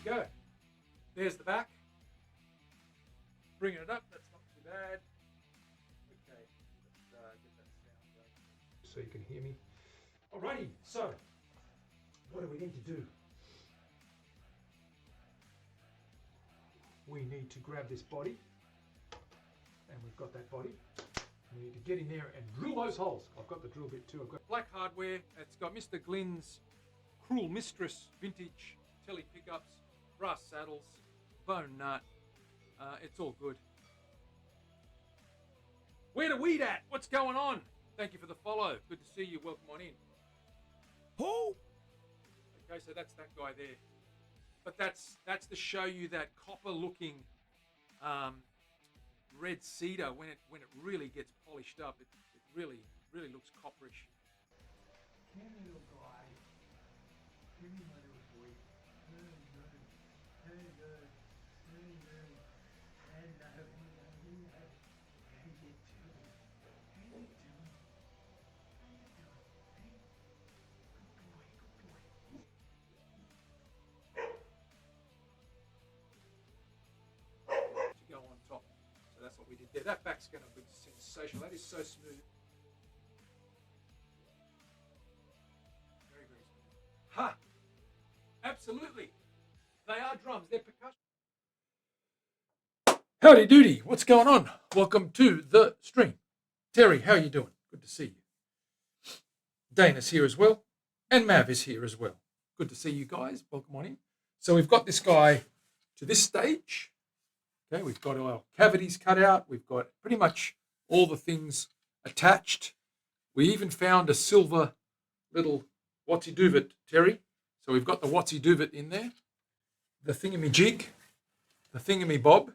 we go. There's the back. Bringing it up, that's not too bad. Okay, let's get that sound going so you can hear me. Alrighty, so what do we need to do? We need to grab this body, and we've got that body. We need to get in there and drill those holes. I've got the drill bit too. I've got black hardware. It's got Mr. Glynn's Cruel Mistress vintage telly pickups, brass saddles, bone nut. It's all good. Where the weed at? What's going on? Thank you for the follow. Good to see you. Welcome on in. Who? Okay, so that's that guy there. But that's to show you that copper-looking red cedar when it really gets polished up. It really looks copperish. Come here, little guy. Come here, my little boy. Hello. Hello. How you doing? To go on top. So that's what we did there. That back's going to be sensational. That is so smooth. Very smooth. Ha! Absolutely. They are drums. They're percussion. Howdy doody. What's going on? Welcome to the stream. Terry, how are you doing? Good to see you. Dana's here as well. And Mav is here as well. Good to see you guys. Welcome on in. So we've got this guy to this stage. Okay, we've got our cavities cut out. We've got pretty much all the things attached. We even found a silver little whatsy-doovit, Terry. So we've got the whatsy-doovit in there. The thingamajig, the thingamabob.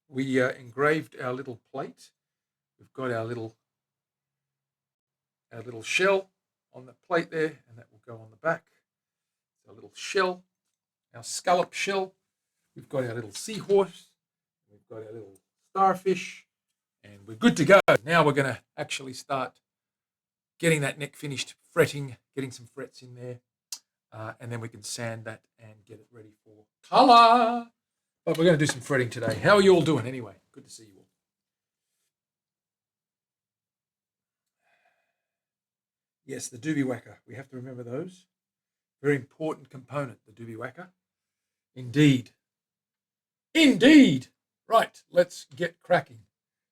We engraved our little plate. We've got our little shell on the plate there, and that will go on the back. It's our little shell, our scallop shell. We've got our little seahorse. We've got our little starfish, and we're good to go. Now we're going to actually start getting that neck finished, fretting, getting some frets in there, and then we can sand that and get it ready for colour. But we're going to do some fretting today. How are you all doing anyway? Good to see you all. Yes, the doobie whacker. We have to remember those. Very important component, the doobie whacker. Indeed. Indeed. Right, let's get cracking.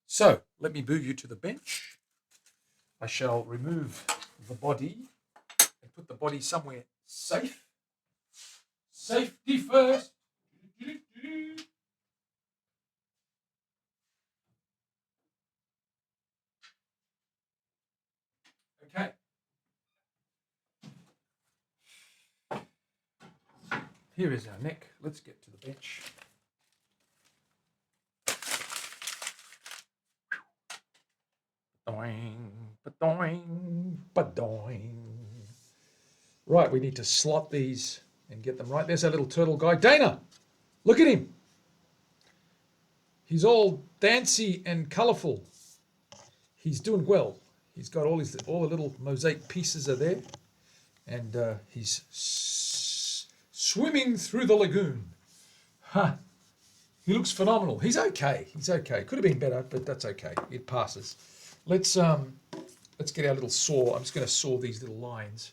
So, let me move you to the bench. I shall remove the body and put the body somewhere safe. Safety first. Okay. Here is our neck. Let's get to the bench. Right, we need to slot these and get them right. There's our little turtle guy. Dana, look at him. He's all dancy and colourful. He's doing well. He's got all the little mosaic pieces are there, and he's swimming through the lagoon. Ha! He looks phenomenal. He's okay. He's okay. Could have been better, but that's okay. It passes. Let's get our little saw. I'm just going to saw these little lines.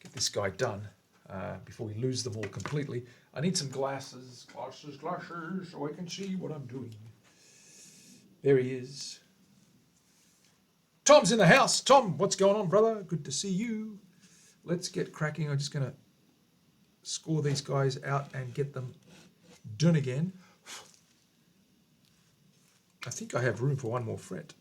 Get this guy done before we lose them all completely. I need some glasses, so I can see what I'm doing. There he is. Tom's in the house. Tom, what's going on, brother? Good to see you. Let's get cracking. I'm just going to score these guys out and get them done again. I think I have room for one more fret.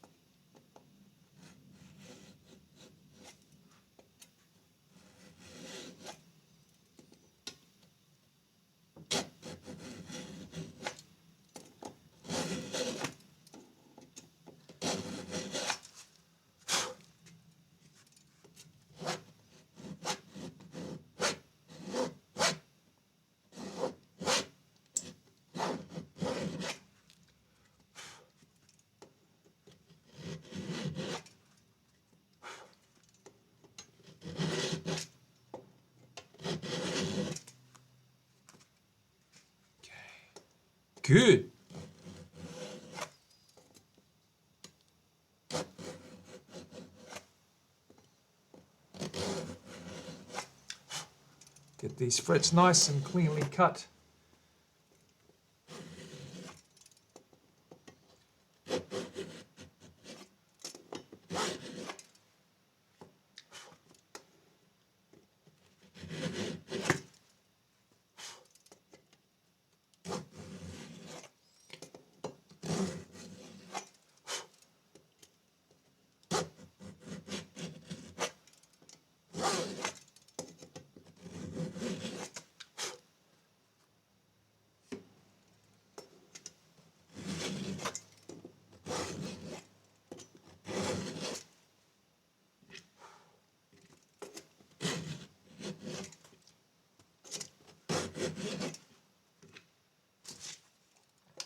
good. Get these frets nice and cleanly cut.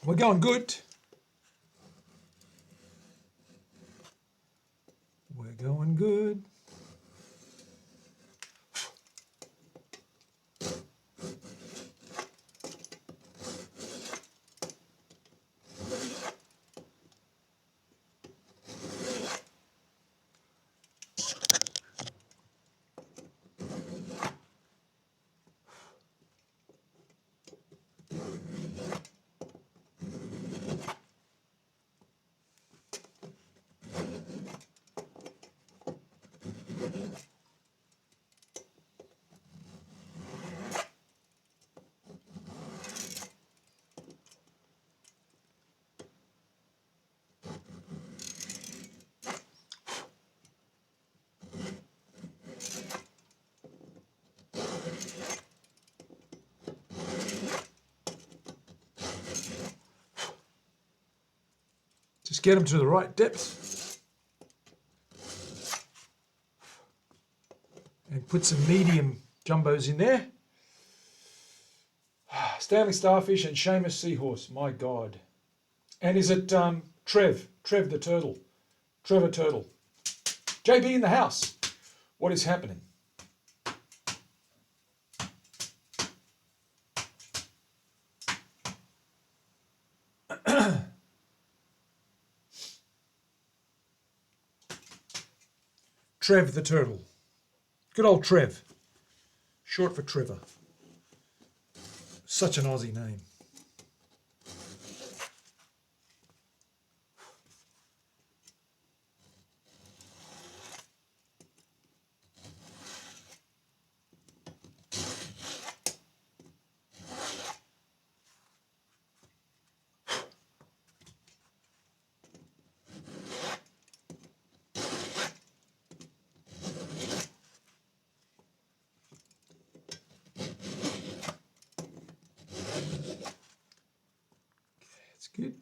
We're going good. We're going good. Just get them to the right depth and put some medium jumbos in there. Stanley Starfish and Seamus Seahorse, my God. And is it Trev the Turtle, Trevor Turtle. JB in the house. What is happening? Trev the Turtle. Good old Trev. Short for Trevor. Such an Aussie name. That's good.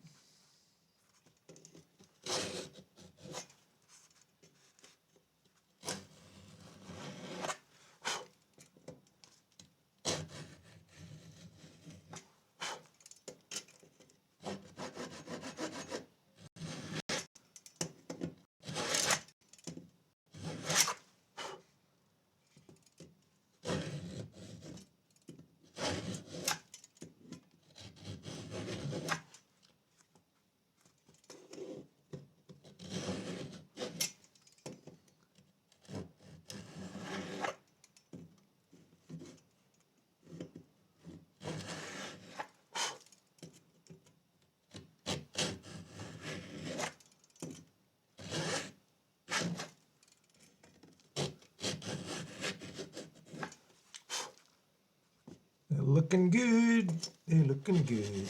They're looking good. They're looking good.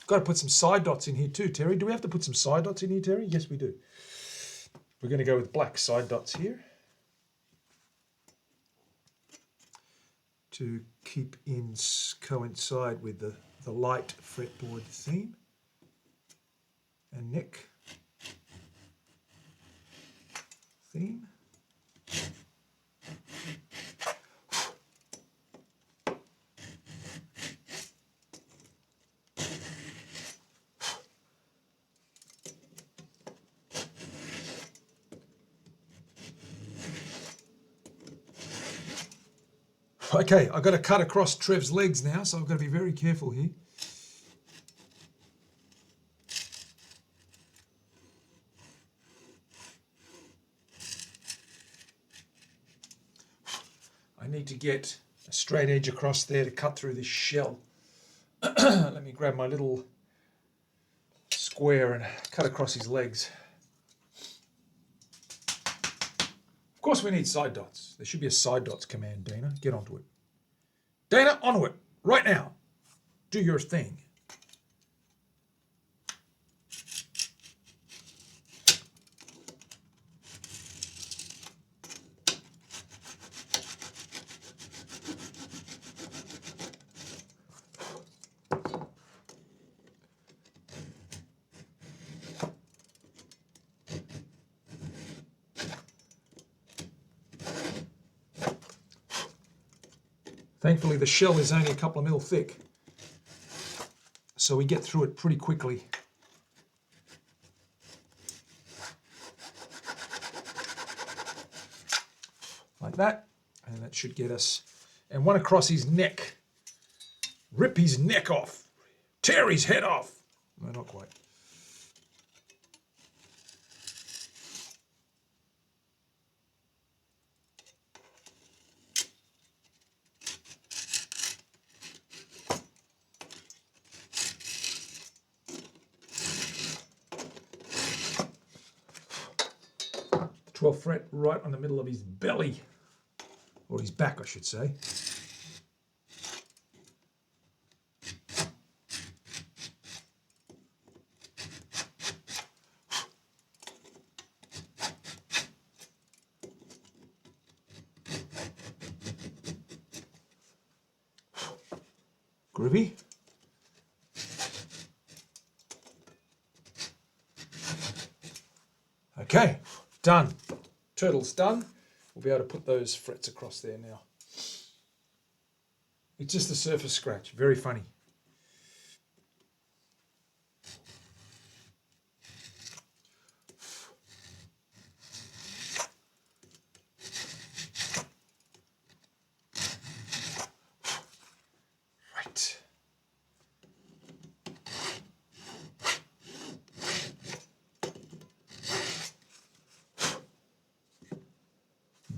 Got to put some side dots in here too, Terry. Do we have to put some side dots in here, Terry? Yes, we do. We're going to go with black side dots here to keep in coincide with the light fretboard theme and neck theme. Okay, I've got to cut across Trev's legs now, so I've got to be very careful here. need to get a straight edge across there to cut through this shell. Let me grab my little square and cut across his legs. Of course we need side dots. There should be a side dots command, Dana. Get onto it. Dana, onto it. Right now. Do your thing. Thankfully, the shell is only a couple of mil thick, so we get through it pretty quickly. Like that, and that should get us. And one across his neck. Rip his neck off. Tear his head off. No, not quite. The 12th fret right on the middle of his belly, or his back, I should say. Groovy. Okay, done. Turtle's done. We'll be able to put those frets across there now. It's just a surface scratch. Very funny. Right.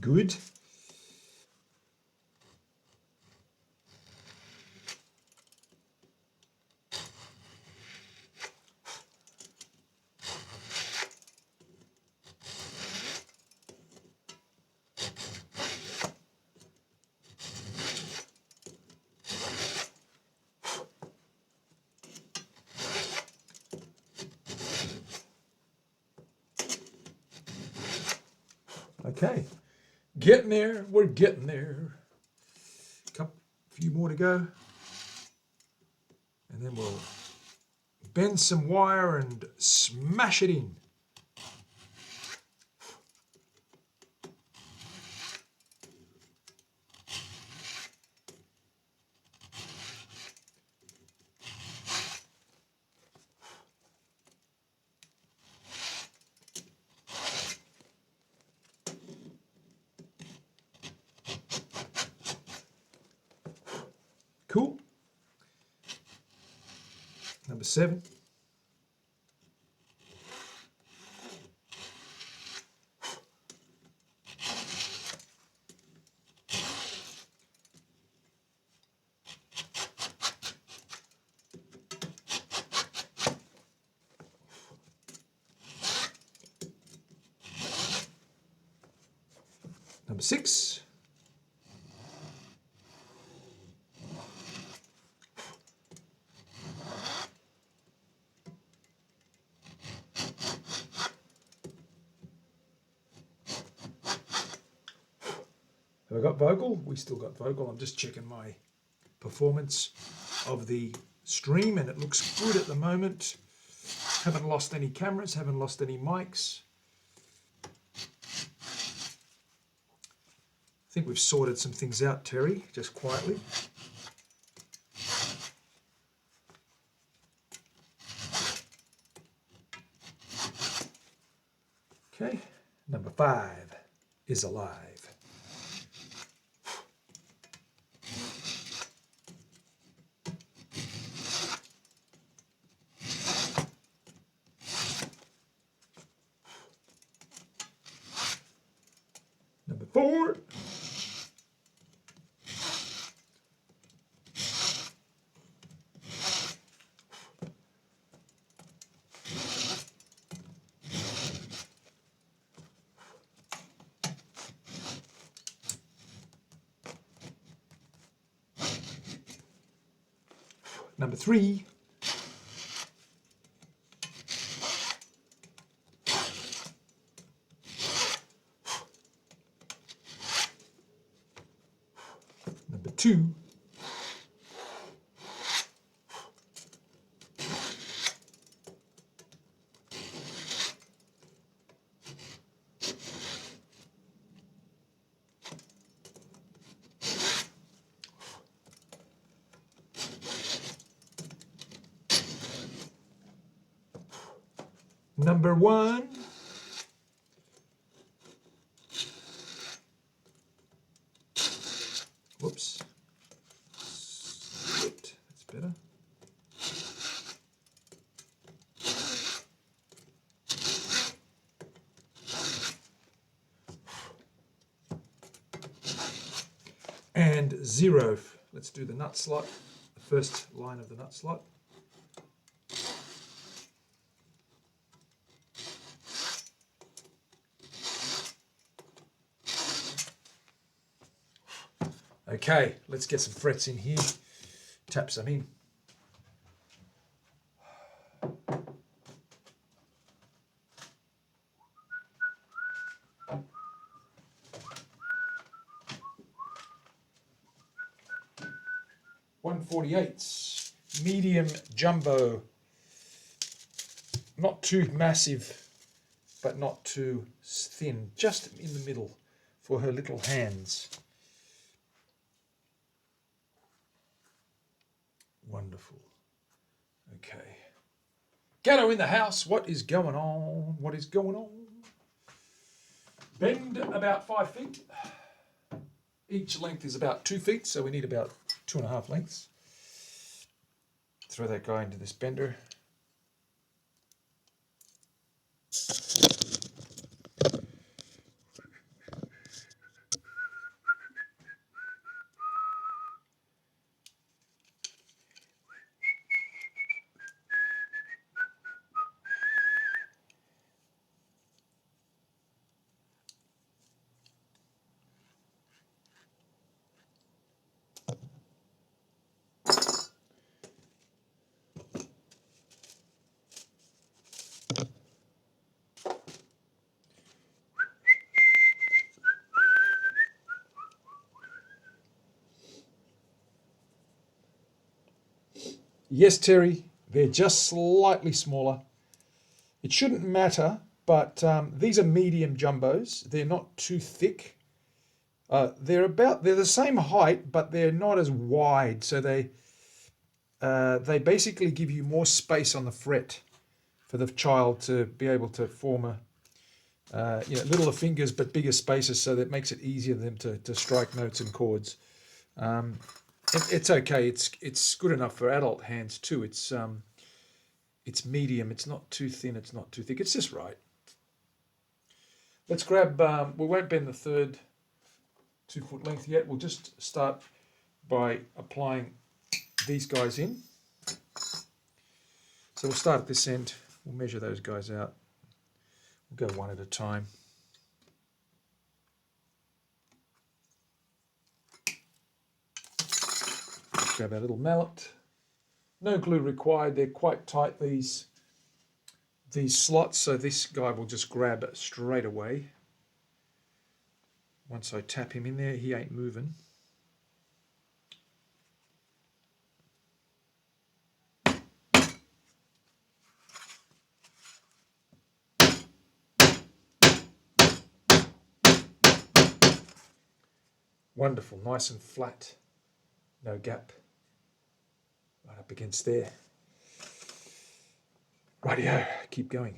Good. Okay, getting there. We're getting there. Few more to go, and then we'll bend some wire and smash it in. Cool. Number 7. Number 6. Have I got vocal? We still got vocal. I'm just checking my performance of the stream, and it looks good at the moment. Haven't lost any cameras, haven't lost any mics. I think we've sorted some things out, Terry, just quietly. Okay, number 5 is alive. Number 4. Number 3. Number 2. Number 1. Whoops. Split. That's better. And 0. Let's do the nut slot, the first line of the nut slot. Okay, let's get some frets in here. Tap some in. .148, medium jumbo. Not too massive, but not too thin. Just in the middle for her little hands. Wonderful. Okay. Gatto in the house. What is going on? What is going on? Bend about 5 feet. Each length is about 2 feet, so we need about 2.5 lengths. Throw that guy into this bender. Yes, Terry, they're just slightly smaller. It shouldn't matter, but these are medium jumbos. They're not too thick. They're the same height, but they're not as wide. So they basically give you more space on the fret for the child to be able to form a littler fingers but bigger spaces, so that makes it easier for them to strike notes and chords. It's okay. It's good enough for adult hands too. It's medium. It's not too thin. It's not too thick. It's just right. Let's grab. We won't bend the third 2 foot length yet. We'll just start by applying these guys in. So we'll start at this end. We'll measure those guys out. We'll go one at a time. Grab our little mallet. No glue required. They're quite tight, these slots, so this guy will just grab straight away. Once I tap him in there, he ain't moving. Wonderful, nice and flat, no gap. Right up against there. Rightio, keep going.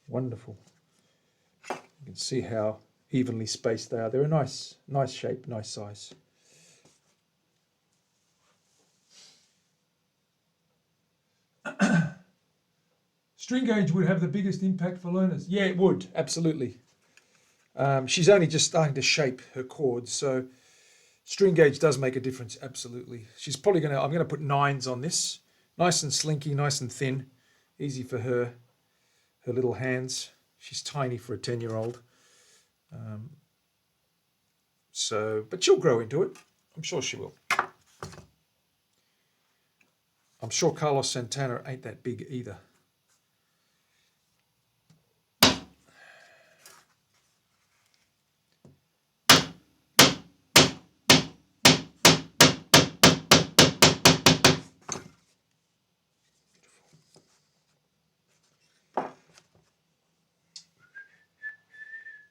Wonderful. You can see how evenly spaced they are. They're a nice shape, nice size. String gauge would have the biggest impact for learners. Yeah, it would, absolutely. She's only just starting to shape her chords, so string gauge does make a difference, absolutely. She's probably I'm going to put 9s on this. Nice and slinky, nice and thin. Easy for her little hands. She's tiny for a 10-year-old. But she'll grow into it. I'm sure she will. I'm sure Carlos Santana ain't that big either.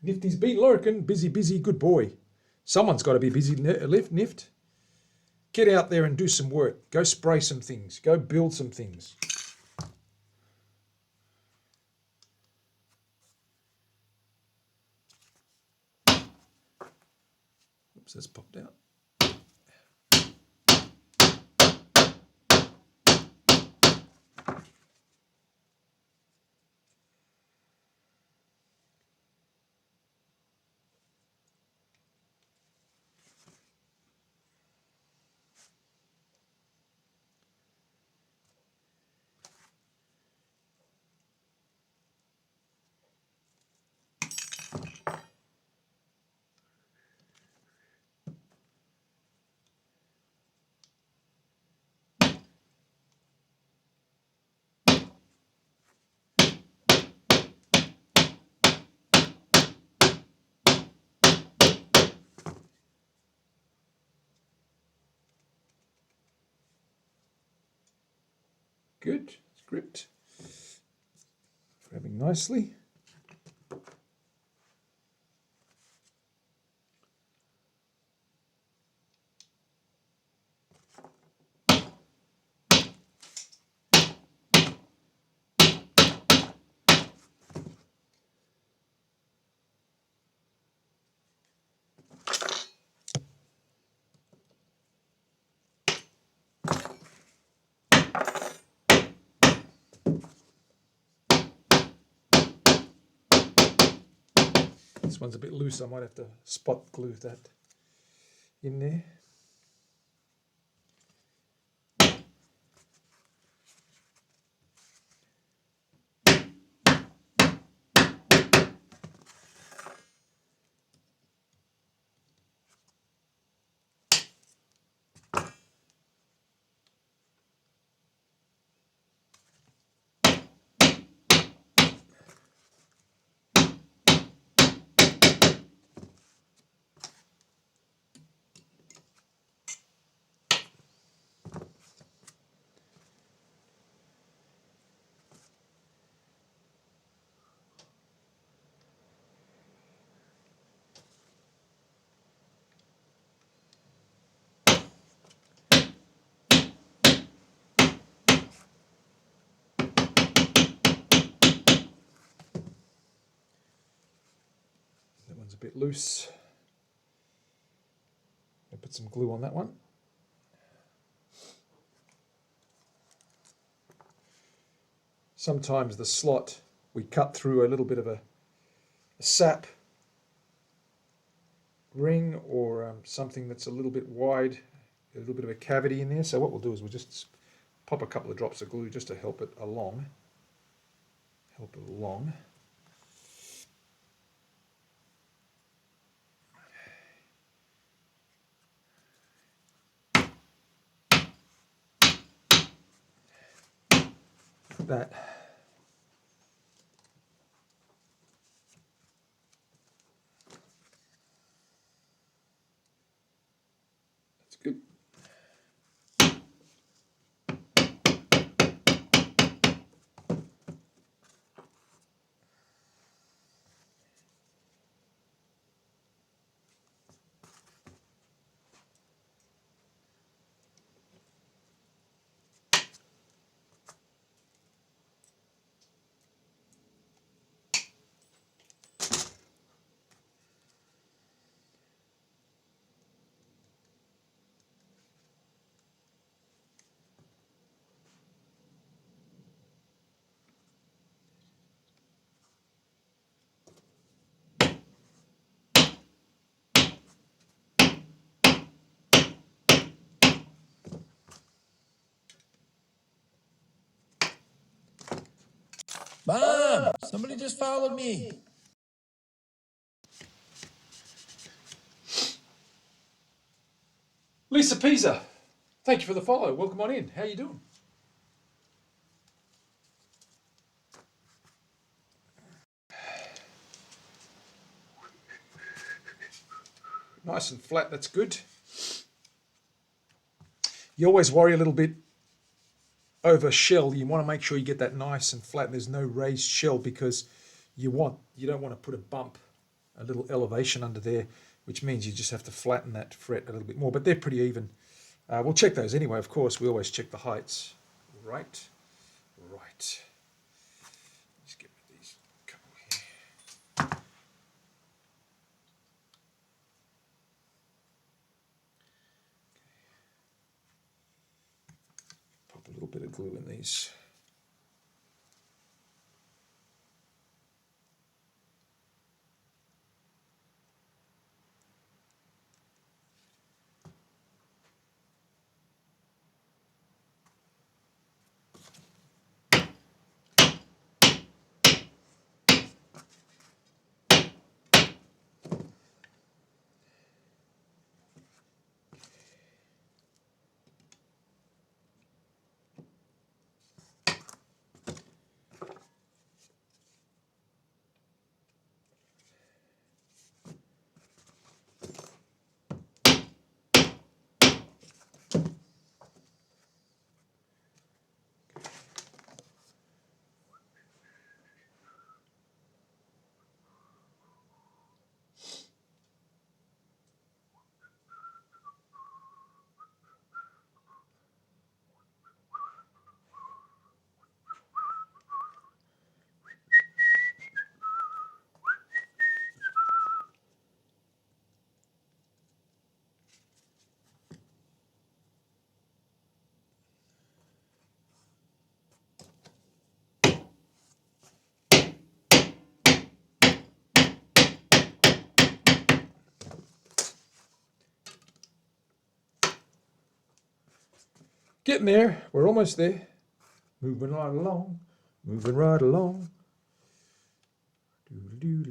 Nifty's been lurking. Busy, busy, good boy. Someone's got to be busy, Nift. Get out there and do some work. Go spray some things. Go build some things. Oops, that's popped out. Good, it's gripped. Grabbing nicely. This one's a bit loose. I might have to spot glue that in there. That one's a bit loose. I'll put some glue on that one. Sometimes the slot we cut through a little bit of a sap ring or something that's a little bit wide, a little bit of a cavity in there. So what we'll do is we'll just pop a couple of drops of glue just to help it along. That. That's good. Mom, somebody just followed me. Lisa Pisa, thank you for the follow. Welcome on in. How you doing? Nice and flat, that's good. You always worry a little bit over shell. You want to make sure you get that nice and flat. There's no raised shell because you don't want to put a bump, a little elevation under there, which means you just have to flatten that fret a little bit more. But they're pretty even. We'll check those anyway, of course. We always check the heights. Right. Let's get rid of these couple here. Pop a little bit of glue in these. Getting there. We're almost there. Moving right along. Moving right along. Do.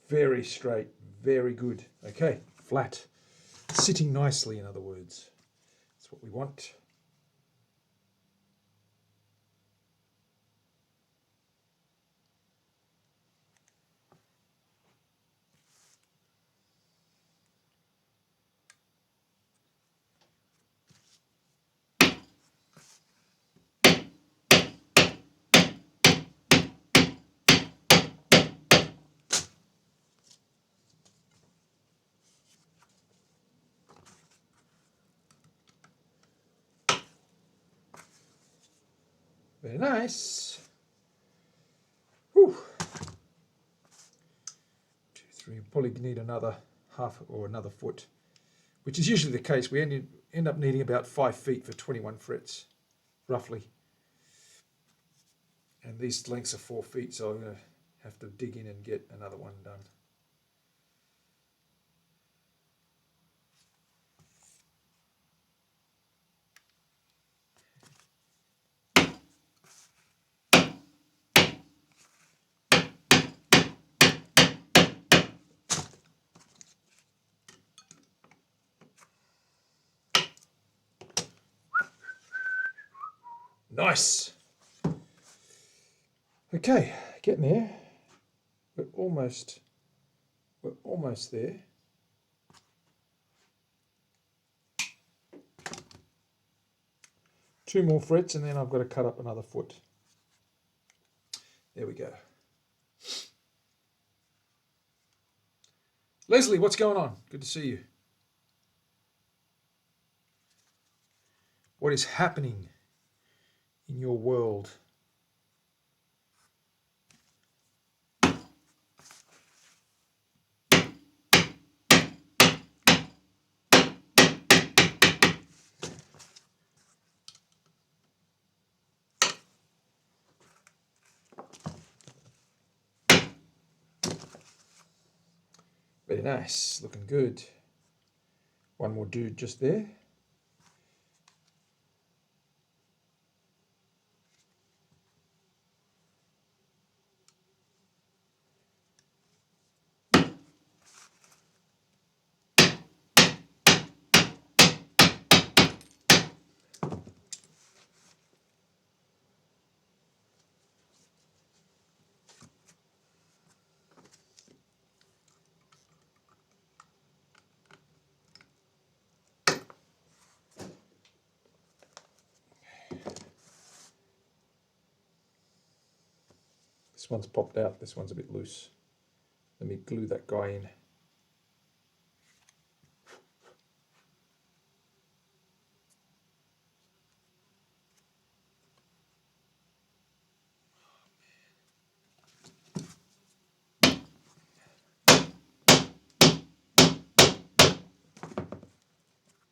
Very straight, very good. Okay, flat. Sitting nicely, in other words. That's what we want. Very nice. Whew. 2, 3. Probably need another half or another foot, which is usually the case. We end up needing about 5 feet for 21 frets, roughly. And these lengths are 4 feet, so I'm going to have to dig in and get another one done. Nice. Okay, getting there. We're almost there. Two more frets and then I've got to cut up another foot. There we go. Leslie, what's going on? Good to see you. What is happening in your world? Very nice, looking good. One more dude just there. This one's popped out, this one's a bit loose. Let me glue that guy in.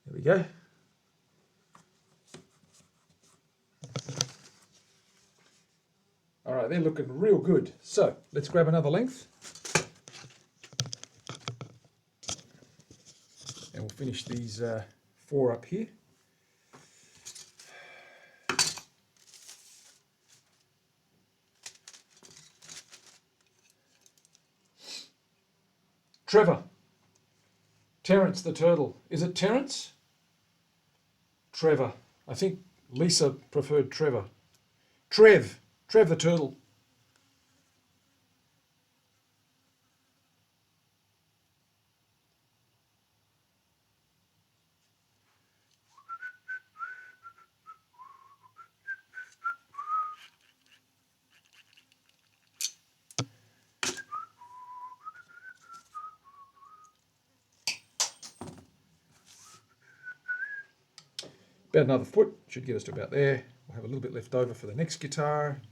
There we go. All right, they're looking real good. So let's grab another length. And we'll finish these 4 up here. Trevor. Terence the turtle. Is it Terence? Trevor. I think Lisa preferred Trevor. Trev the turtle. About another foot, should get us to about there. We'll have a little bit left over for the next guitar.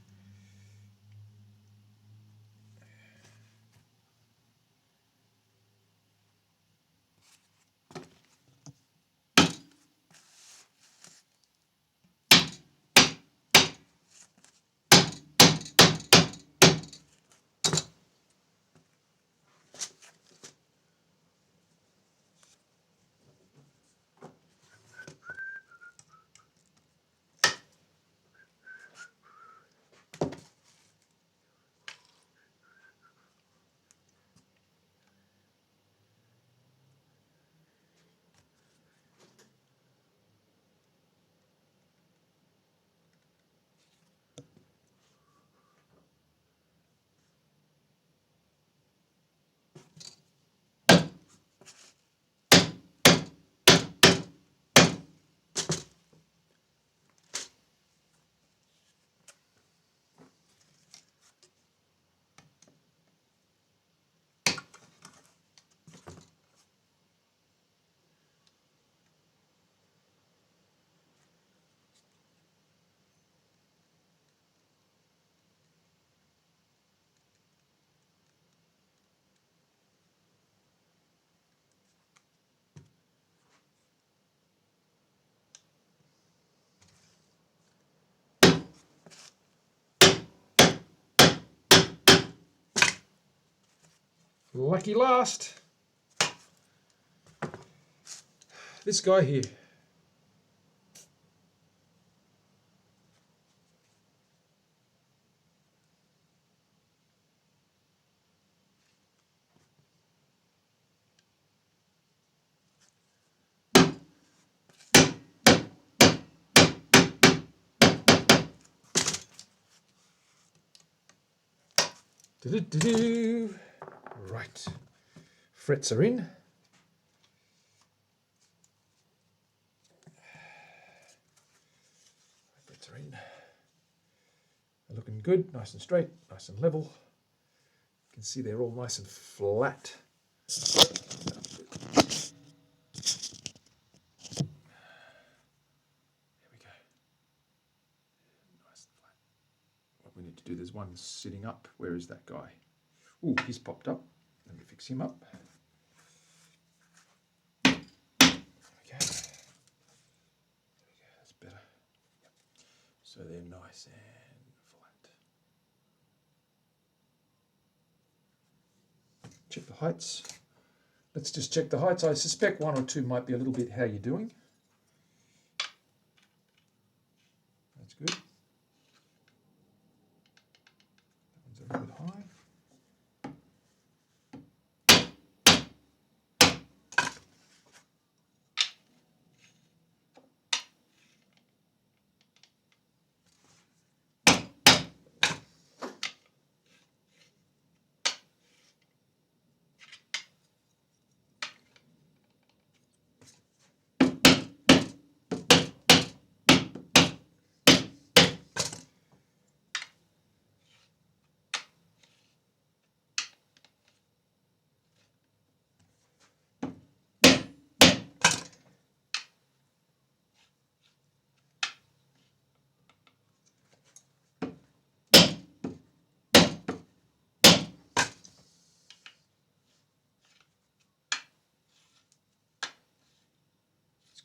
Lucky last. This guy here. Do-do-do-do. Right. Frets are in. Frets are in. They're looking good, nice and straight, nice and level. You can see they're all nice and flat. There we go. Nice and flat. What we need to do, there's one sitting up. Where is that guy? Ooh, he's popped up. Let me fix him up. There we go. That's better. Yep. So they're nice and flat. Check the heights. Let's just check the heights. I suspect 1 or 2 might be a little bit how you're doing. That's good. That one's a little bit high.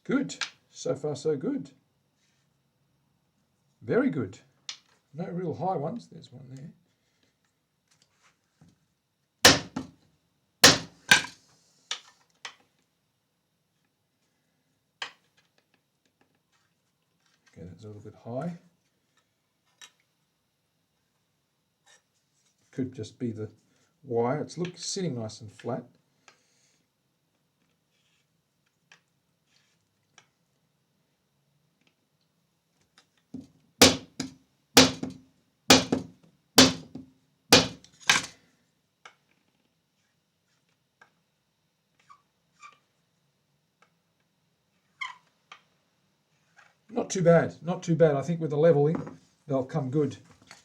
Good. So far, so good. Very good. No real high ones. There's one there. Okay, that's a little bit high. Could just be the wire. It's sitting nice and flat. Not too bad, not too bad. I think with the leveling, they'll come good.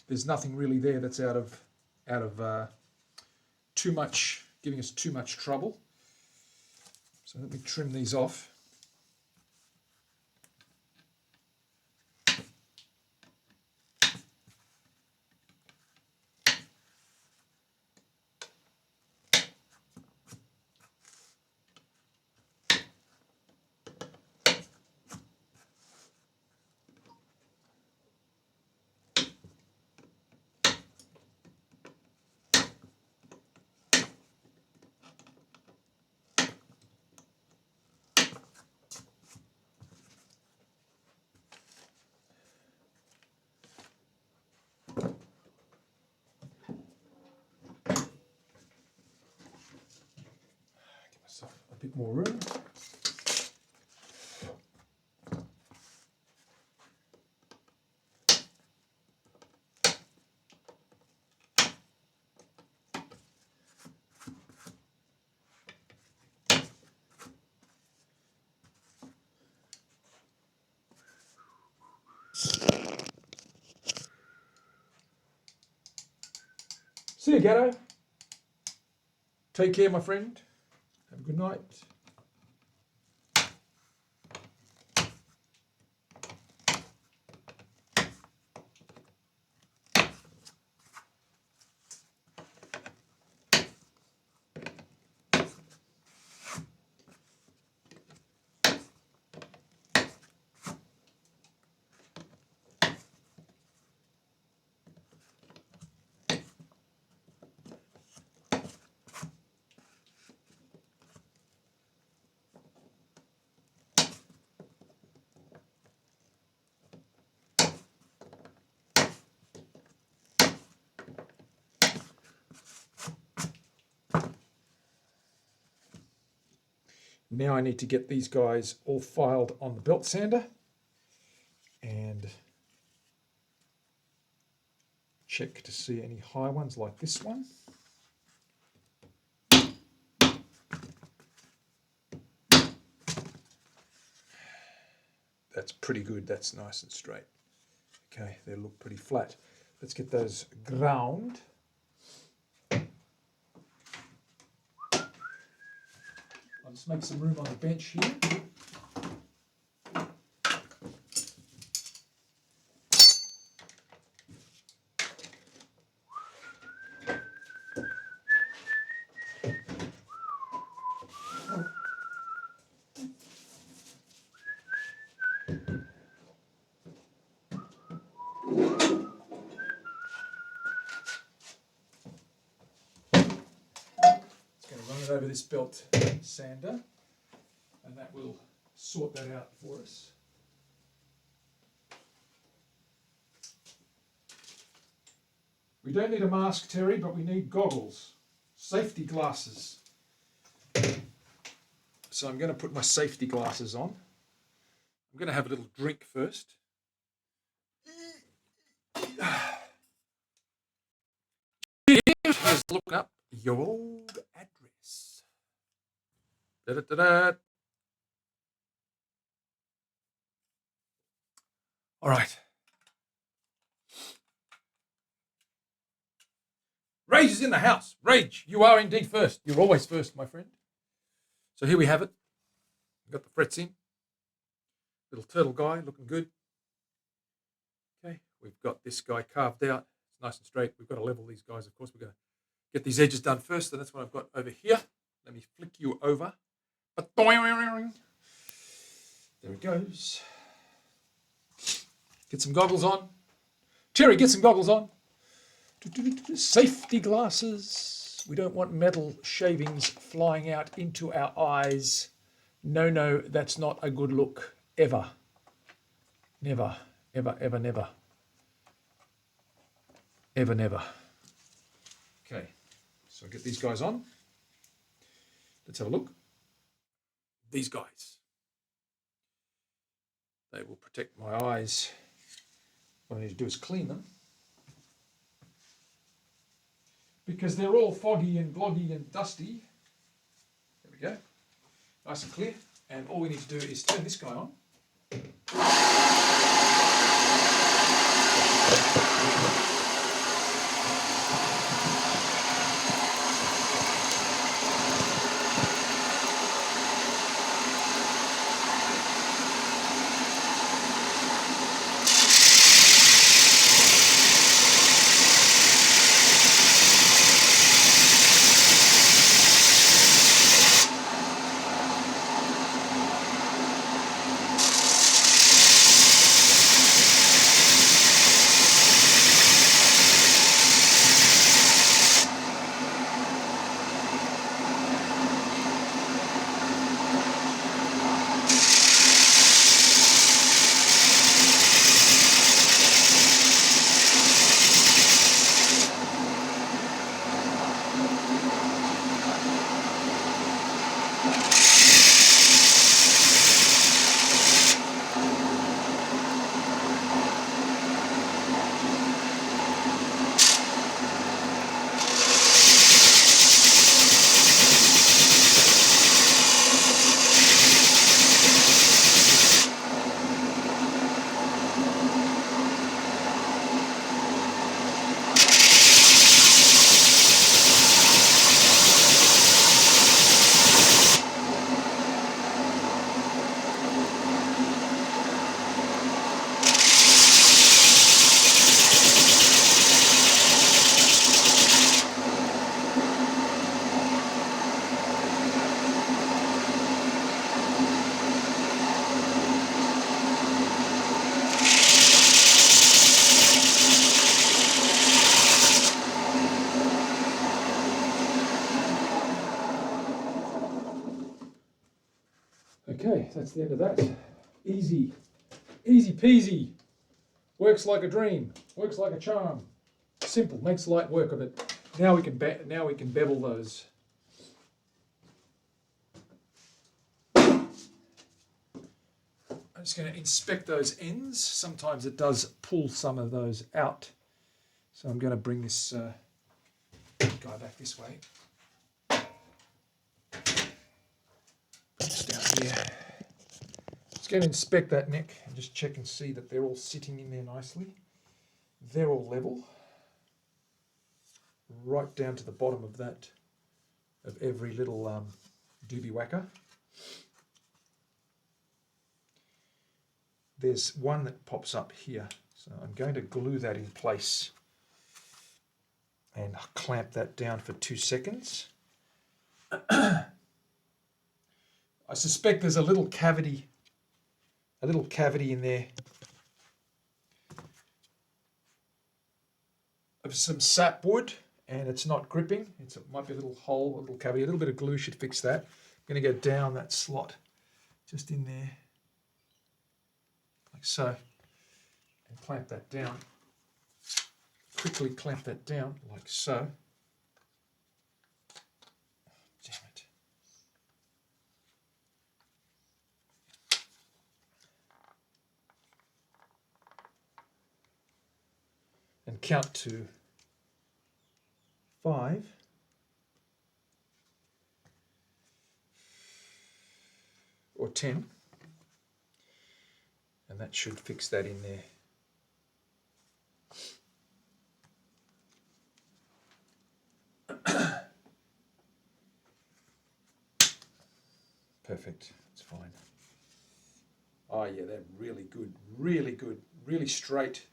There's nothing really there that's out of too much, giving us too much trouble. So let me trim these off. Give myself a bit more room. See you, Gatto. Take care, my friend. Have a good night. Now I need to get these guys all filed on the belt sander and check to see any high ones like this one. That's pretty good. That's nice and straight. Okay, they look pretty flat. Let's get those ground. I'll just make some room on the bench here. it over this belt sander, and that will sort that out for us. We don't need a mask, Terry, but we need goggles, safety glasses. So I'm going to put my safety glasses on. I'm going to have a little drink first. Let's look up your old address. Da-da-da-da. All right. Rage is in the house. Rage, you are indeed first. You're always first, my friend. So here we have it. We've got the frets in. Little turtle guy looking good. Okay, we've got this guy carved out. It's nice and straight. We've got to level these guys, of course. We're going to get these edges done first, and that's what I've got over here. Let me flick you over. There it goes. Get some goggles on. Terry, get some goggles on. Safety glasses. We don't want metal shavings flying out into our eyes. No, no, that's not a good look. Ever. Never, ever, ever, never. Ever, never. Okay, so get these guys on. Let's have a look. These guys. They will protect my eyes. What I need to do is clean them, because they're all foggy and gloggy and dusty. There we go. Nice and clear. And all we need to do is turn this guy on. Okay, that's the end of that. Easy, easy peasy. Works like a dream. Works like a charm. Simple. Makes light work of it. Now we can bevel those. I'm just going to inspect those ends. Sometimes it does pull some of those out. So I'm going to bring this guy back this way. Just down here. Just going to inspect that neck and just check and see that they're all sitting in there nicely. They're all level. Right down to the bottom of that, of every little doobie whacker. There's one that pops up here, so I'm going to glue that in place and clamp that down for 2 seconds. I suspect there's a little cavity in there of some sapwood and it's not gripping. It might be a little hole, a little cavity. A little bit of glue should fix that. I'm going to go down that slot, just in there, like so, and clamp that down. Quickly clamp that down, like so. Damn it. And count to 5. Or 10. And that should fix that in there. Perfect. It's fine. Oh yeah, they're really good, really straight.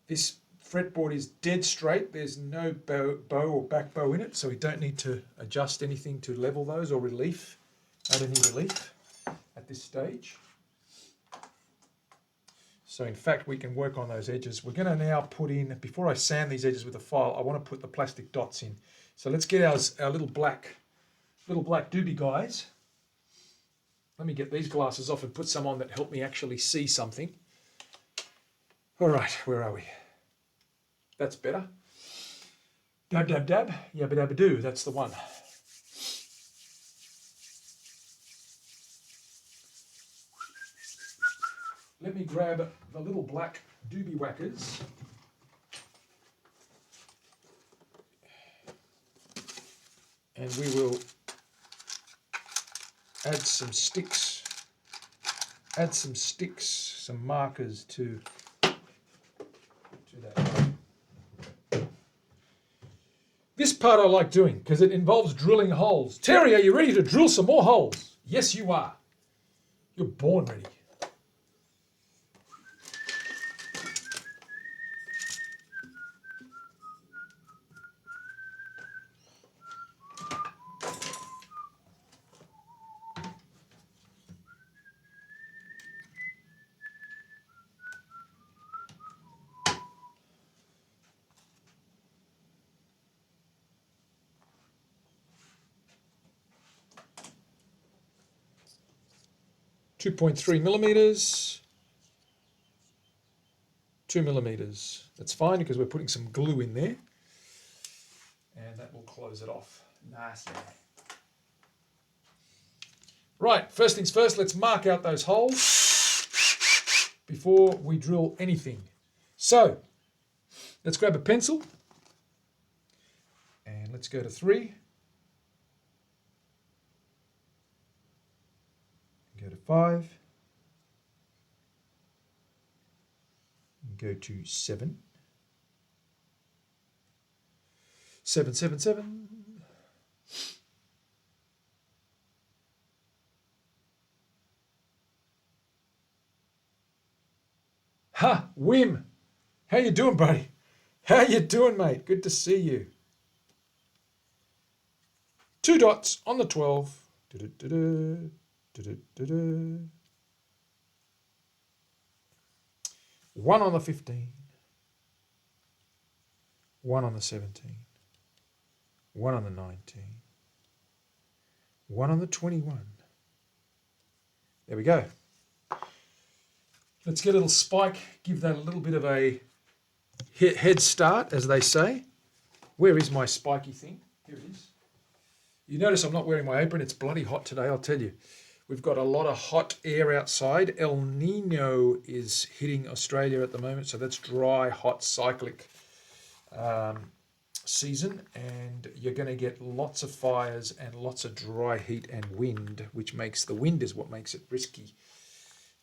This fretboard is dead straight. There's no bow or back bow in it, so we don't need to adjust anything to level those or relief. Add any relief at this stage. So in fact, we can work on those edges. We're going to now put in, before I sand these edges with a file, I want to put the plastic dots in. So let's get our little black doobie guys. Let me get these glasses off and put some on that help me actually see something. All right, where are we? That's better. Dab, dab, dab. Yabba dabba doo. That's the one. Let me grab the little black doobie whackers. And we will add some sticks, some markers to that. This part I like doing because it involves drilling holes. Terry, are you ready to drill some more holes? Yes, you are. You're born ready. .3 millimeters, 2 millimeters. That's fine because we're putting some glue in there, and that will close it off nicely. Right, first things first, let's mark out those holes before we drill anything. So, let's grab a pencil, and let's go to 3. Go to 5. Go to 7. 7, 7, 7. Ha, Wim. How you doing, buddy? How you doing, mate? Good to see you. 2 dots on the 12. Du-du-du-du. Du-du-du-du. 1 on the 15. 1 on the 17. 1 on the 19. 1 on the 21. There we go. Let's get a little spike, give that a little bit of a head start, as they say. Where is my spiky thing? Here it is. You notice I'm not wearing my apron. It's bloody hot today, I'll tell you. We've got a lot of hot air outside. El Nino is hitting Australia at the moment, so that's dry, hot, cyclic season, and you're going to get lots of fires and lots of dry heat and wind, which makes the wind is what makes it risky,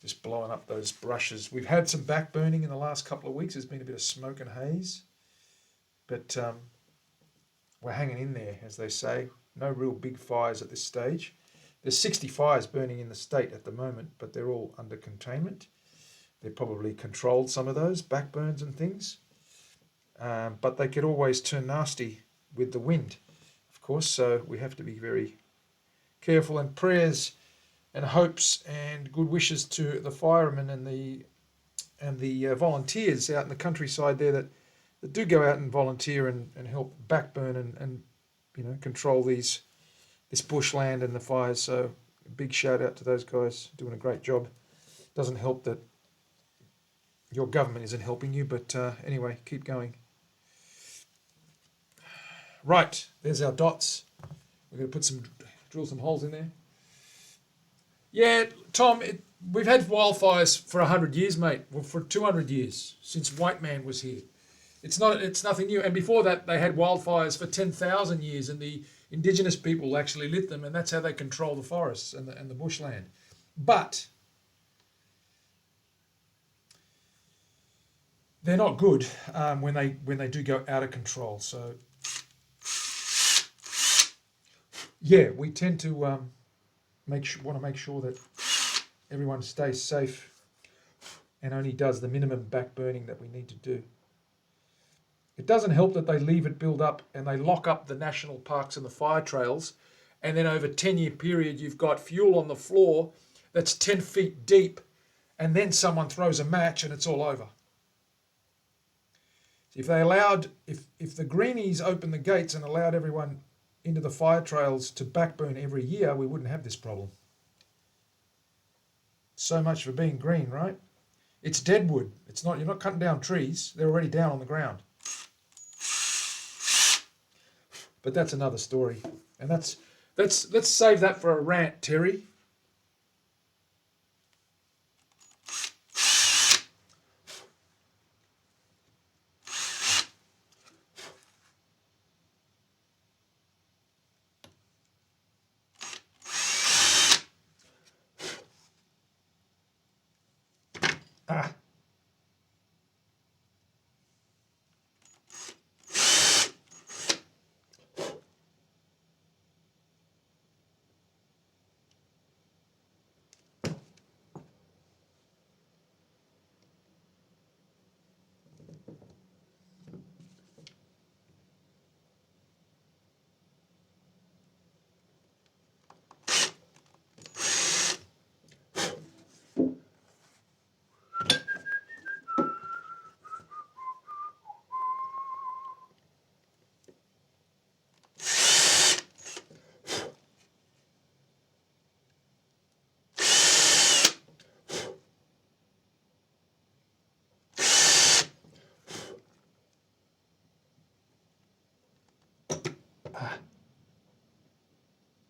just blowing up those brushes. We've had some back burning in the last couple of weeks. There's been a bit of smoke and haze, but we're hanging in there, as they say. No real big fires at this stage. There's 60 fires burning in the state at the moment, but they're all under containment. They've probably controlled some of those back burns and things, but they could always turn nasty with the wind, of course, so we have to be very careful, and prayers and hopes and good wishes to the firemen and the volunteers out in the countryside there that that do go out and volunteer and help backburn and control this bushland and the fires. So a big shout out to those guys doing a great job. Doesn't help that your government isn't helping you, but anyway, keep going. Right, there's our dots. We're going to drill some holes in there. Yeah, Tom, we've had wildfires for 100 years, mate. Well, for 200 years, since white man was here. It's nothing new. And before that, they had wildfires for 10,000 years, and the indigenous people actually lit them, and that's how they control the forests and the bushland. But they're not good when they do go out of control. So yeah, we tend to want to make sure that everyone stays safe and only does the minimum backburning that we need to do. It doesn't help that they leave it build up and they lock up the national parks and the fire trails, and then over a 10-year period you've got fuel on the floor that's 10 feet deep, and then someone throws a match and it's all over. If the greenies opened the gates and allowed everyone into the fire trails to backburn every year, we wouldn't have this problem. So much for being green, right? It's dead wood. You're not cutting down trees. They're already down on the ground. But that's another story. And let's save that for a rant, Terry.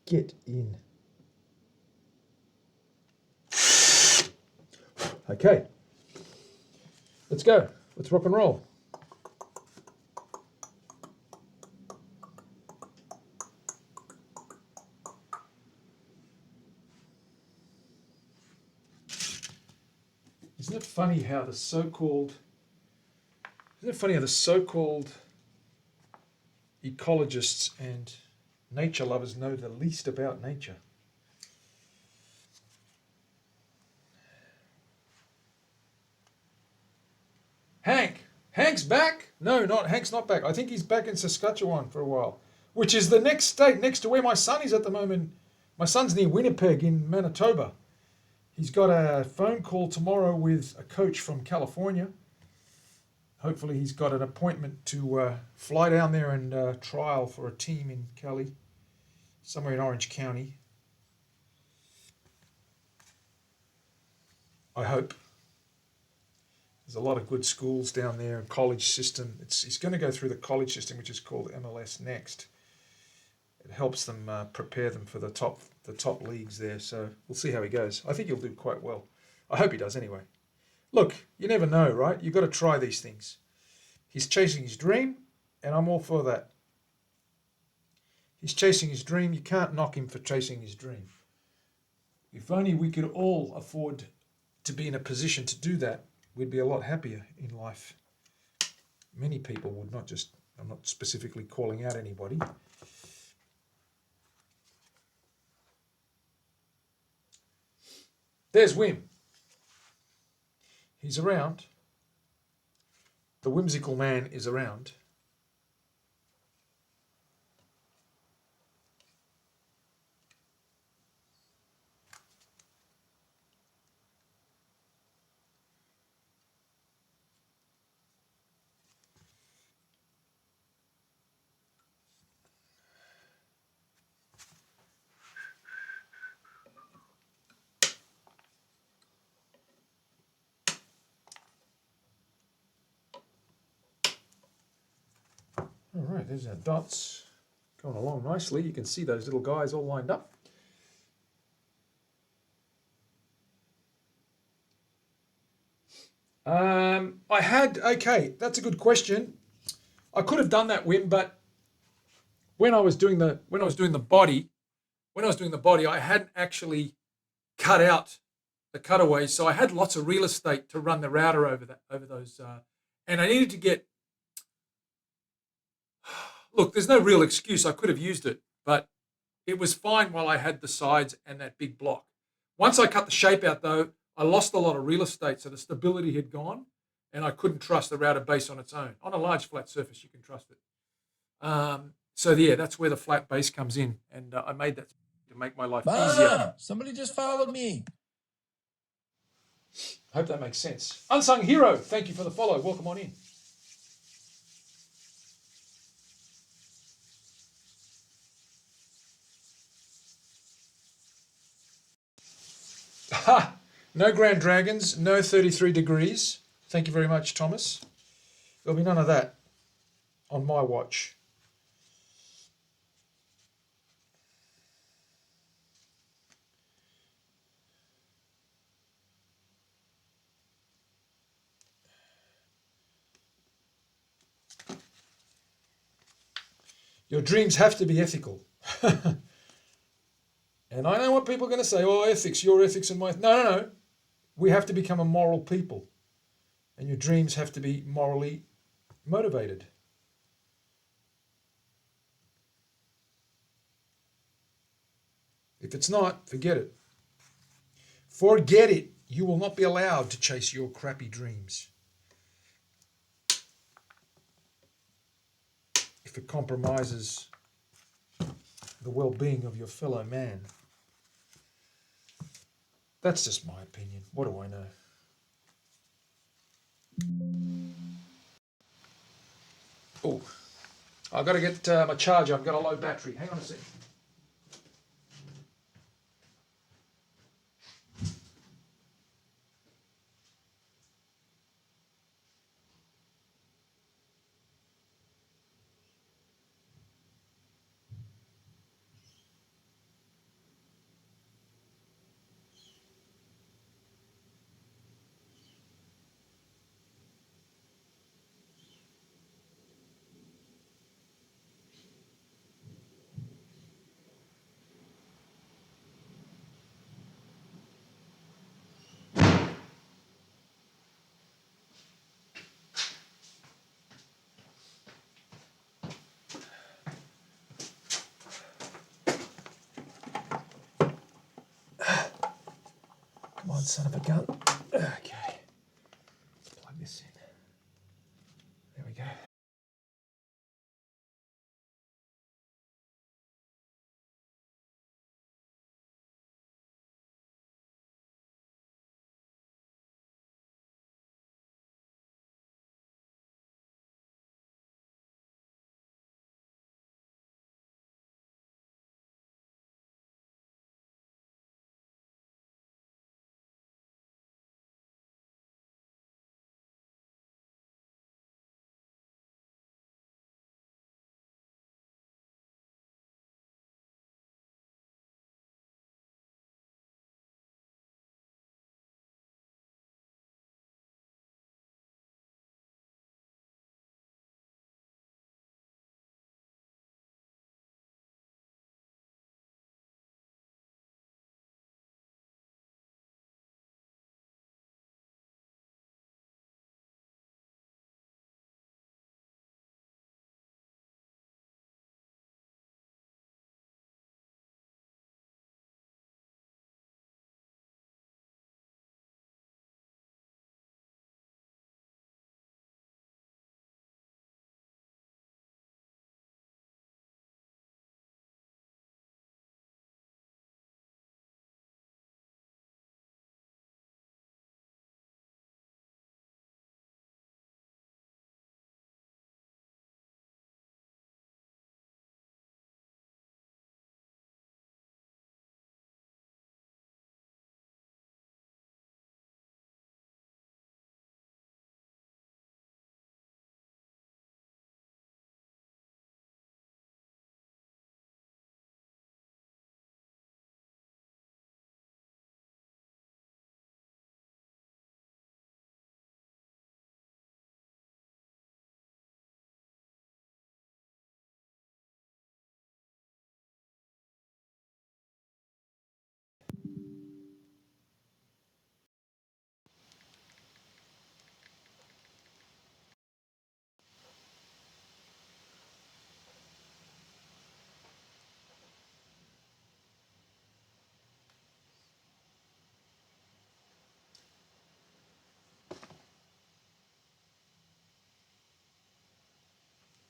Get in. Okay. Let's go. Let's rock and roll. Isn't it funny how the so-called ecologists and nature lovers know the least about nature? Hank's back? No, Hank's not back. I think he's back in Saskatchewan for a while, which is the next state next to where my son is at the moment. My son's near Winnipeg in Manitoba. He's got a phone call tomorrow with a coach from California. Hopefully he's got an appointment to fly down there and trial for a team in Cali, somewhere in Orange County. I hope. There's a lot of good schools down there, college system. He's going to go through the college system, which is called MLS Next. It helps them prepare them for the top leagues there. So we'll see how he goes. I think he'll do quite well. I hope he does anyway. Look, you never know, right? You've got to try these things. He's chasing his dream, and I'm all for that. He's chasing his dream. You can't knock him for chasing his dream. If only we could all afford to be in a position to do that, we'd be a lot happier in life. Many people would, I'm not specifically calling out anybody. There's Wim. He's around. The whimsical man is around. All right, there's our dots going along nicely. You can see those little guys all lined up. Okay, that's a good question. I could have done that, Wim, but when I was doing the body, I hadn't actually cut out the cutaways, so I had lots of real estate to run the router over those, and I needed to get. Look, there's no real excuse. I could have used it, but it was fine while I had the sides and that big block. Once I cut the shape out, though, I lost a lot of real estate, so the stability had gone, and I couldn't trust the router base on its own. On a large flat surface, you can trust it. So yeah, that's where the flat base comes in, and I made that to make my life easier. Mom, somebody just followed me. Hope that makes sense. Unsung Hero, thank you for the follow. Welcome on in. Ha! No Grand Dragons, no 33 degrees. Thank you very much, Thomas. There'll be none of that on my watch. Your dreams have to be ethical. And I know what people are going to say, oh, ethics, your ethics and my... No. We have to become a moral people. And your dreams have to be morally motivated. If it's not, forget it. Forget it. You will not be allowed to chase your crappy dreams. If it compromises the well-being of your fellow man. That's just my opinion. What do I know? Oh, I've got to get my charger. I've got a low battery. Hang on a second. Come on, son of a gun. Okay. Plug this in. There we go.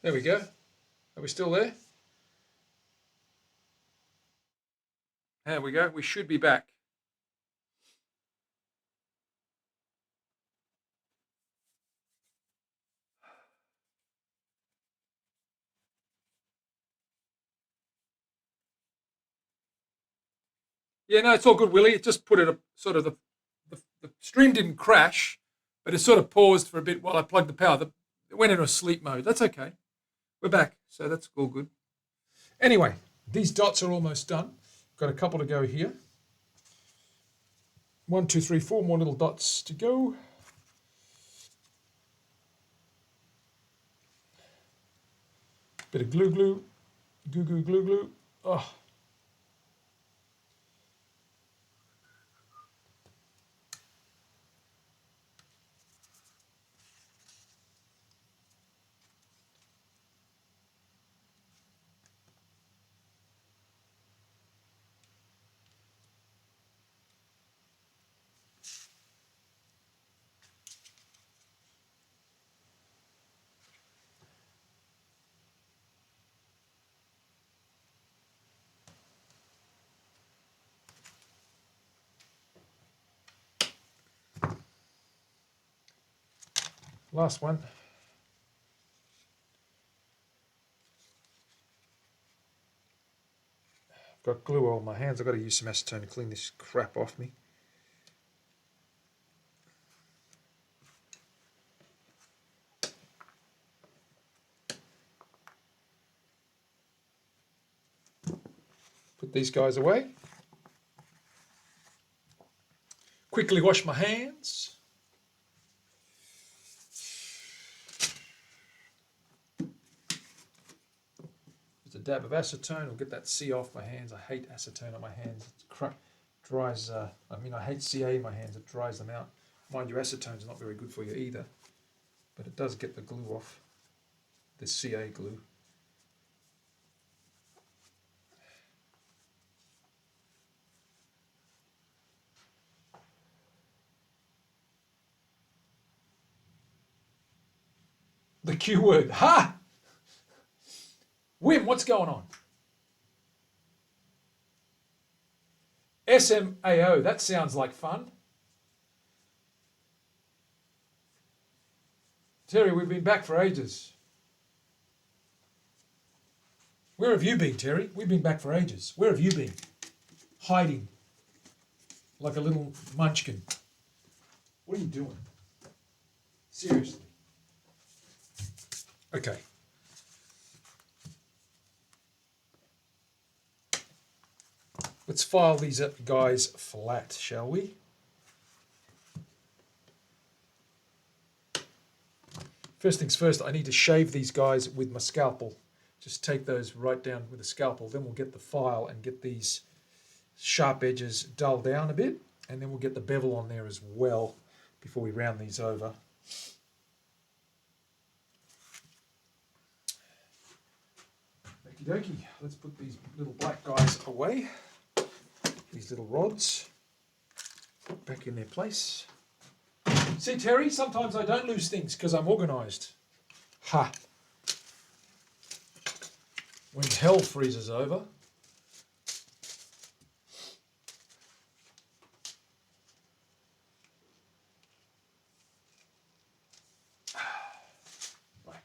There we go. Are we still there? There we go. We should be back. Yeah, no, it's all good, Willie. It just put it a sort of the stream didn't crash, but it sort of paused for a bit while I plugged the power. It went into a sleep mode. That's okay. We're back, so that's all good. Anyway, these dots are almost done. Got a couple to go here. 1, 2, 3, 4 more little dots to go. Bit of glue, glue, goo, goo, glue, glue. Oh. Last one. I've got glue all on my hands. I've got to use some acetone to clean this crap off me. Put these guys away. Quickly wash my hands. Just a dab of acetone will get that C off my hands. I hate acetone on my hands. It dries, I hate CA in my hands. It dries them out. Mind you, acetone's not very good for you either, but it does get the glue off, the CA glue. The Q word. Ha! Wim, what's going on? SMAO, that sounds like fun. Terry, we've been back for ages. Where have you been, Terry? We've been back for ages. Where have you been? Hiding. Like a little munchkin. What are you doing? Seriously. Okay. Let's file these guys flat, shall we? First things first, I need to shave these guys with my scalpel. Just take those right down with a scalpel. Then we'll get the file and get these sharp edges dulled down a bit. And then we'll get the bevel on there as well before we round these over. Okie dokie. Let's put these little black guys away. These little rods back in their place. See, Terry, sometimes I don't lose things because I'm organised. Ha! When hell freezes over. Right.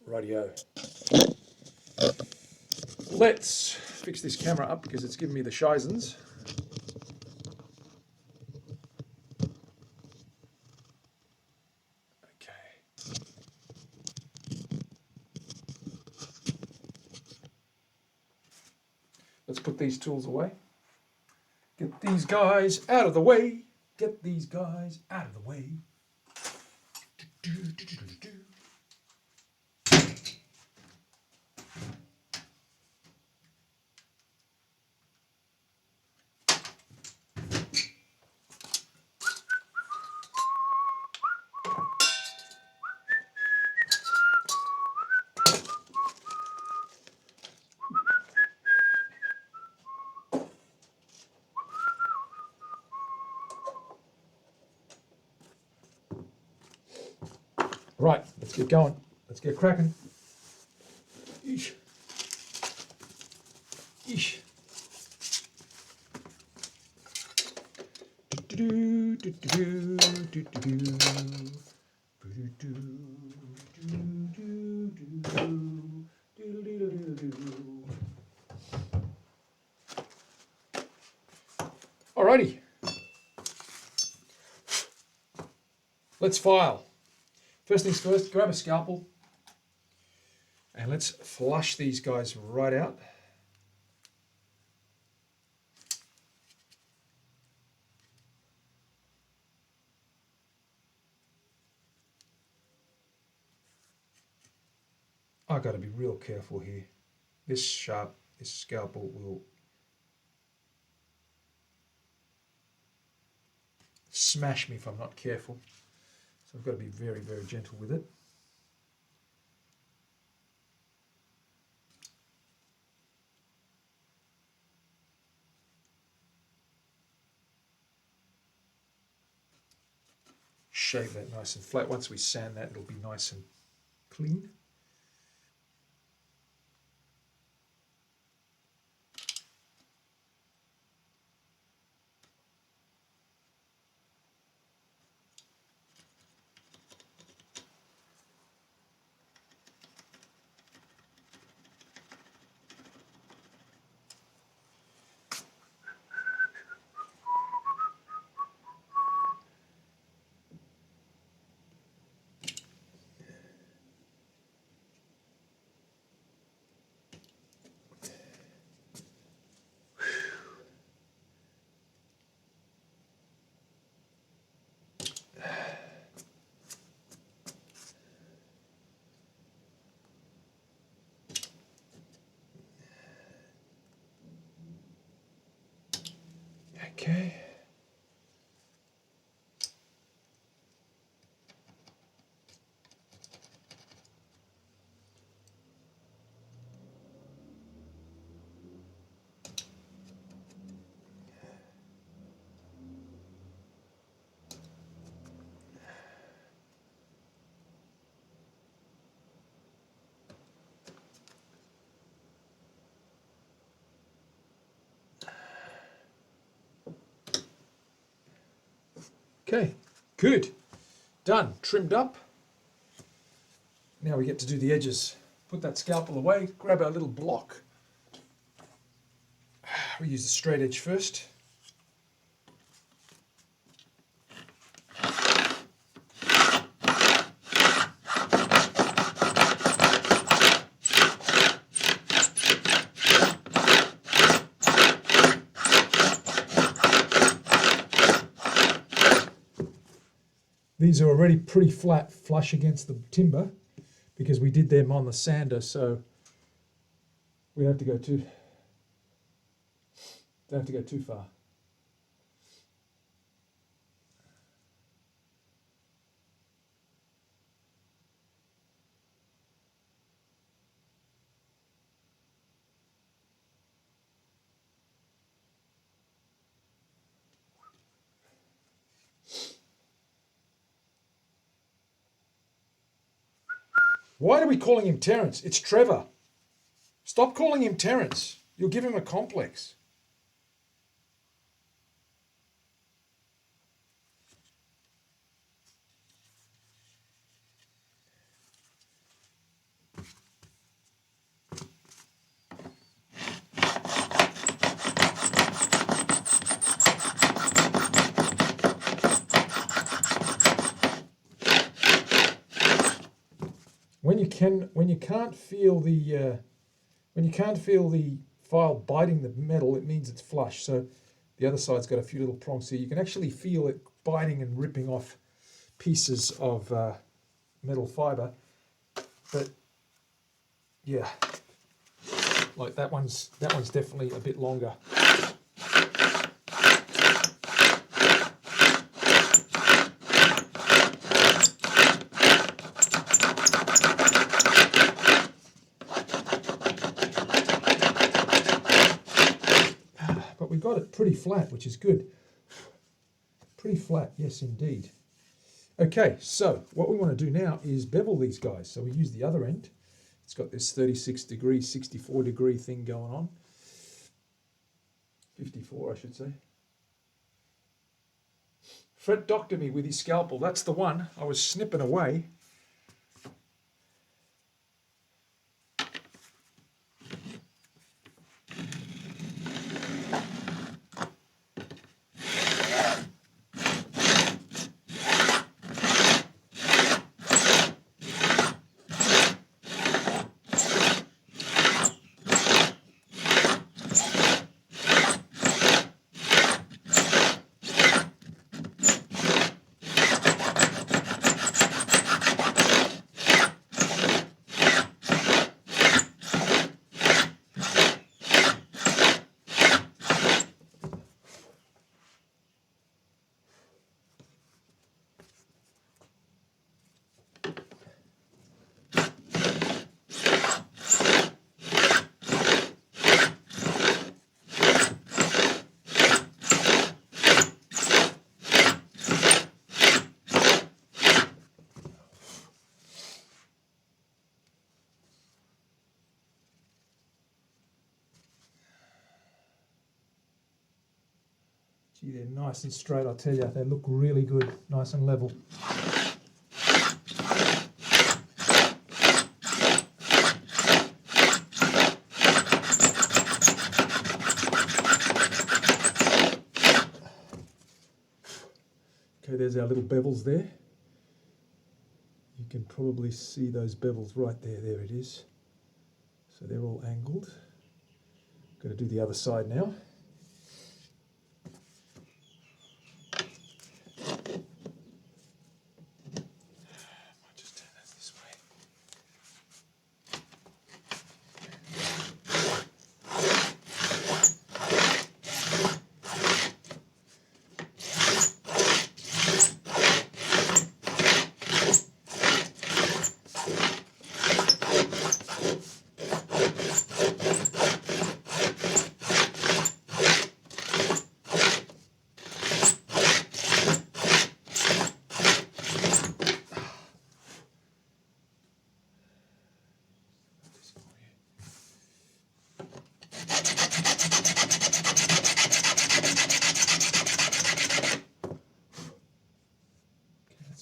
Rightio. Let's fix this camera up because it's giving me the shizens. Okay. Let's put these tools away. Get these guys out of the way. Get these guys out of the way. Right, let's get going. Let's get cracking. Eesh. Eesh. Alrighty. Let's file. First things first, grab a scalpel and let's flush these guys right out. I've got to be real careful here. This scalpel will smash me if I'm not careful. So I've got to be very, very gentle with it. Shave that nice and flat. Once we sand that, it'll be nice and clean. Okay. Okay, good. Done, trimmed up. Now we get to do the edges. Put that scalpel away, grab our little block. We use the straight edge first. These are already pretty flat, flush against the timber, because we did them on the sander, so we don't have to go too far. Why are we calling him Terence? It's Trevor. Stop calling him Terence. You'll give him a complex. When you can't feel the file biting the metal, it means it's flush. So the other side's got a few little prongs here. You can actually feel it biting and ripping off pieces of metal fiber. But yeah, like that one's definitely a bit longer. Got it pretty flat, which is good. Pretty flat, yes indeed. Okay, so what we want to do now is bevel these guys. So we use the other end. It's got this 36 degree, 64 degree thing going on. 54, I should say. Fred doctored me with his scalpel. That's the one. I was snipping away. Gee, they're nice and straight, I tell you. They look really good, nice and level. Okay, there's our little bevels there. You can probably see those bevels right there. There it is. So they're all angled. Got to do the other side now. Might just turn that this way.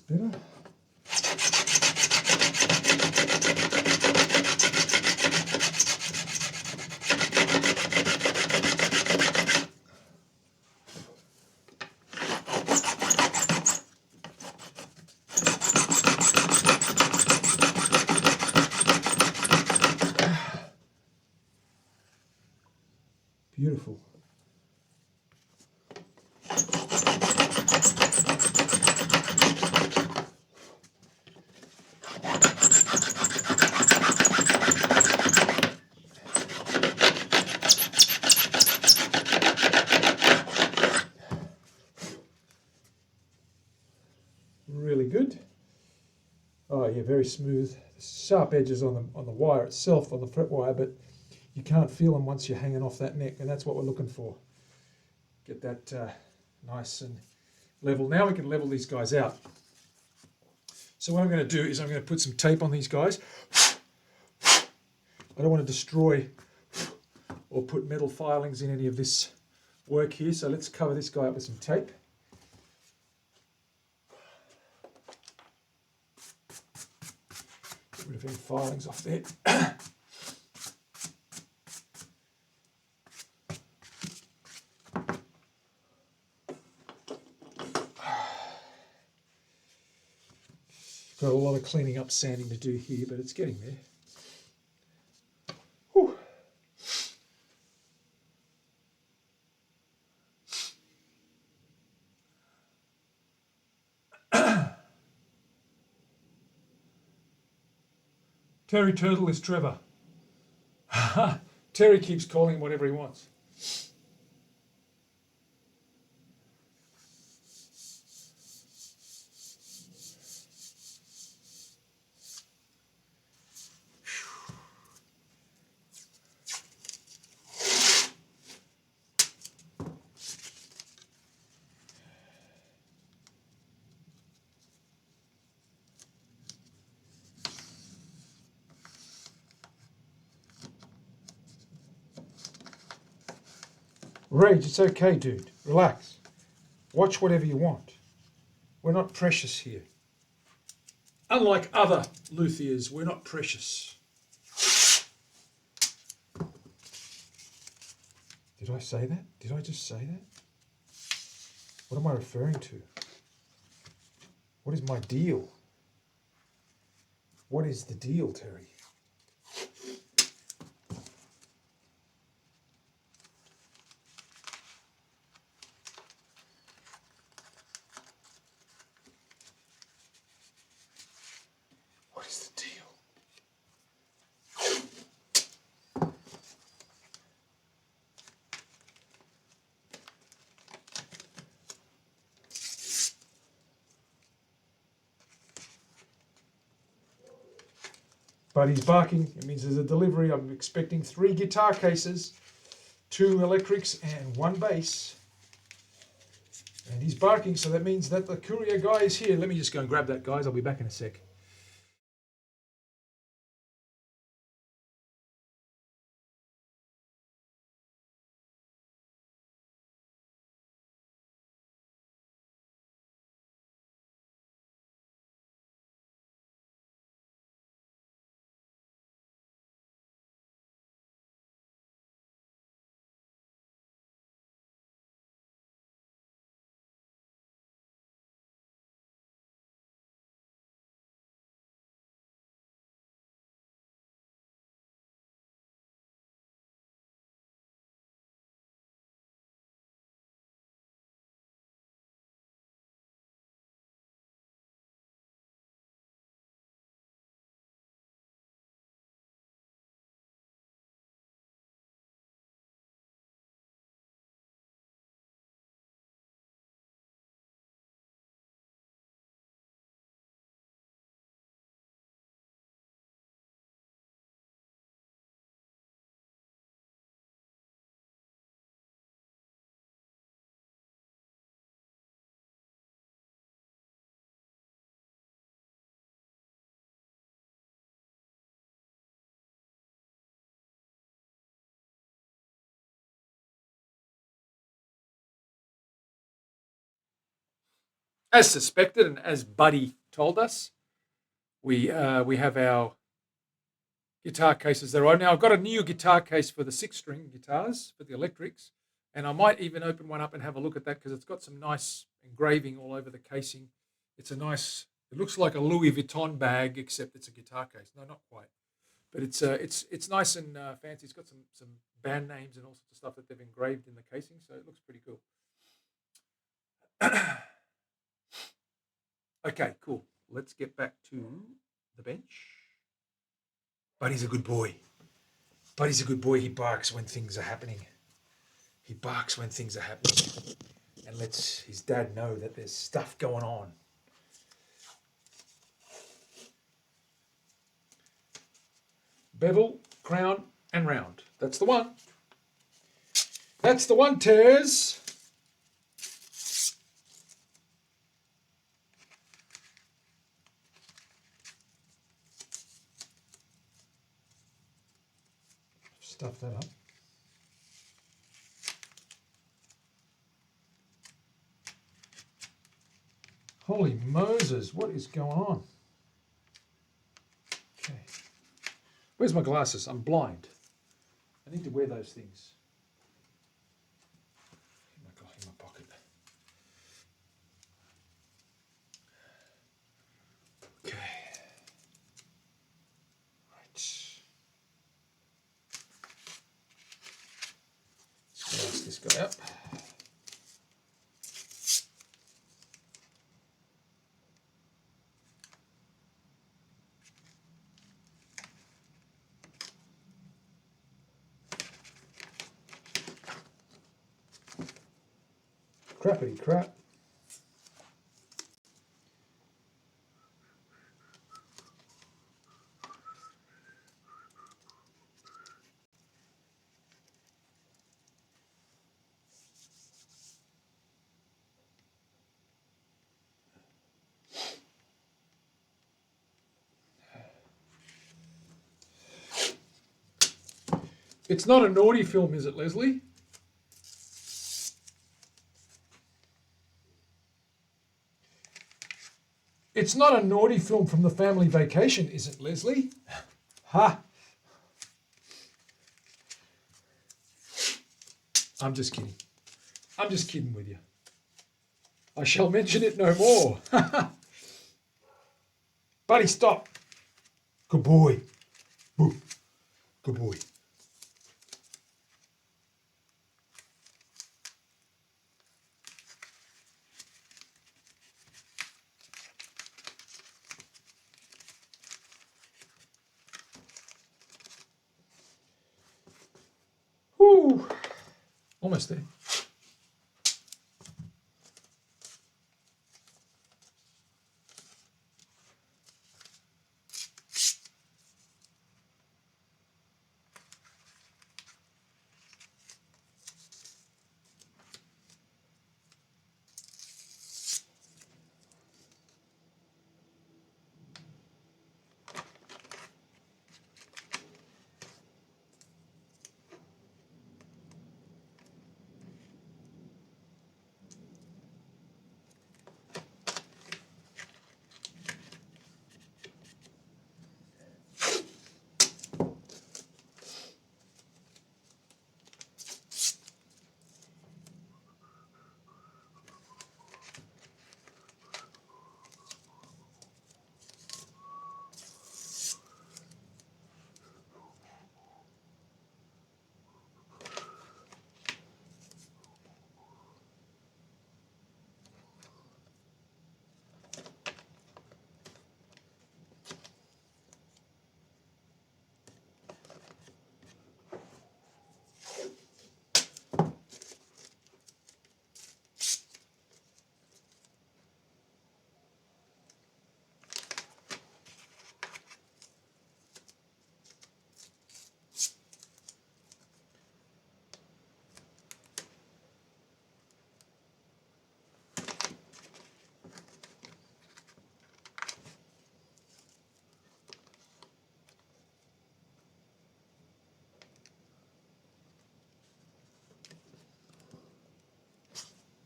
Better. Beautiful. Really good. Oh yeah, very smooth. Sharp edges on the wire itself, on the fret wire, but you can't feel them once you're hanging off that neck, and that's what we're looking for. Get that nice and level. Now we can level these guys out. So what I'm going to do is I'm going to put some tape on these guys. I don't want to destroy or put metal filings in any of this work here, so let's cover this guy up with some tape. Get rid of any filings off there. Got a lot of cleaning up, sanding to do here, but it's getting there. Whew. Terry Turtle is Trevor. Terry keeps calling him whatever he wants. Rage, it's okay, dude. Relax. Watch whatever you want. We're not precious here. Unlike other luthiers, we're not precious. Did I say that? Did I just say that? What am I referring to? What is my deal? What is the deal, Terry? What is the deal? But he's barking. It means there's a delivery. I'm expecting 3 guitar cases, 2 electrics, and 1 bass. And he's barking, so that means that the courier guy is here. Let me just go and grab that, guys. I'll be back in a sec. As suspected and as Buddy told us, we have our guitar cases that are on. Now, I've got a new guitar case for the 6-string guitars, for the electrics, and I might even open one up and have a look at that because it's got some nice engraving all over the casing. It's a nice, it looks like a Louis Vuitton bag, except it's a guitar case. No, not quite. But it's nice and fancy. It's got some band names and all sorts of stuff that they've engraved in the casing, so it looks pretty cool. Okay, cool. Let's get back to the bench. Buddy's a good boy. Buddy's a good boy. He barks when things are happening. He barks when things are happening and lets his dad know that there's stuff going on. Bevel, crown, and round. That's the one. That's the one, Tears. Stuff that up. Holy Moses, what is going on? Okay. Where's my glasses? I'm blind. I need to wear those things. In my pocket. Okay. Right. Let's glass this guy up. Crappity crap. It's not a naughty film, is it, Leslie? It's not a naughty film from the family vacation, is it, Leslie? Ha! I'm just kidding. I'm just kidding with you. I shall mention it no more. Buddy, stop. Good boy. Boo. Good boy. Woo. Almost there.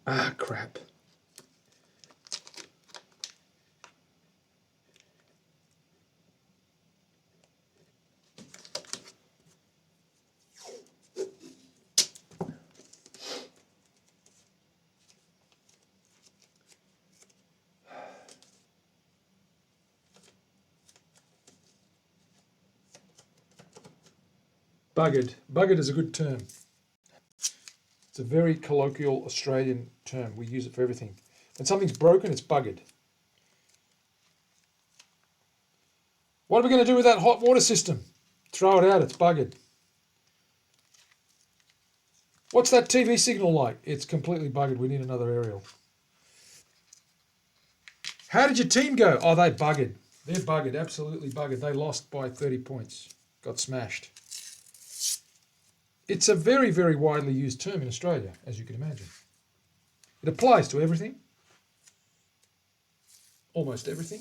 Ah, crap. Buggered. Buggered is a good term. It's a very colloquial Australian term. We use it for everything. When something's broken, it's buggered. What are we going to do with that hot water system? Throw it out. It's buggered. What's that TV signal like? It's completely buggered. We need another aerial. How did your team go? Oh, they buggered. They're buggered. Absolutely buggered. They lost by 30 points. Got smashed. It's a very, very widely used term in Australia, as you can imagine. It applies to everything. Almost everything.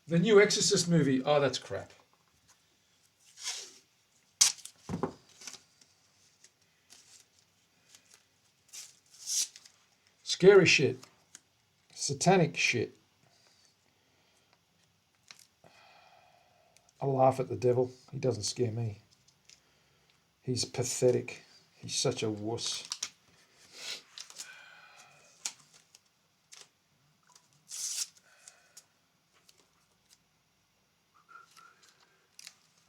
The new Exorcist movie. Oh, that's crap. Scary shit. Satanic shit. I laugh at the devil. He doesn't scare me. He's pathetic. He's such a wuss.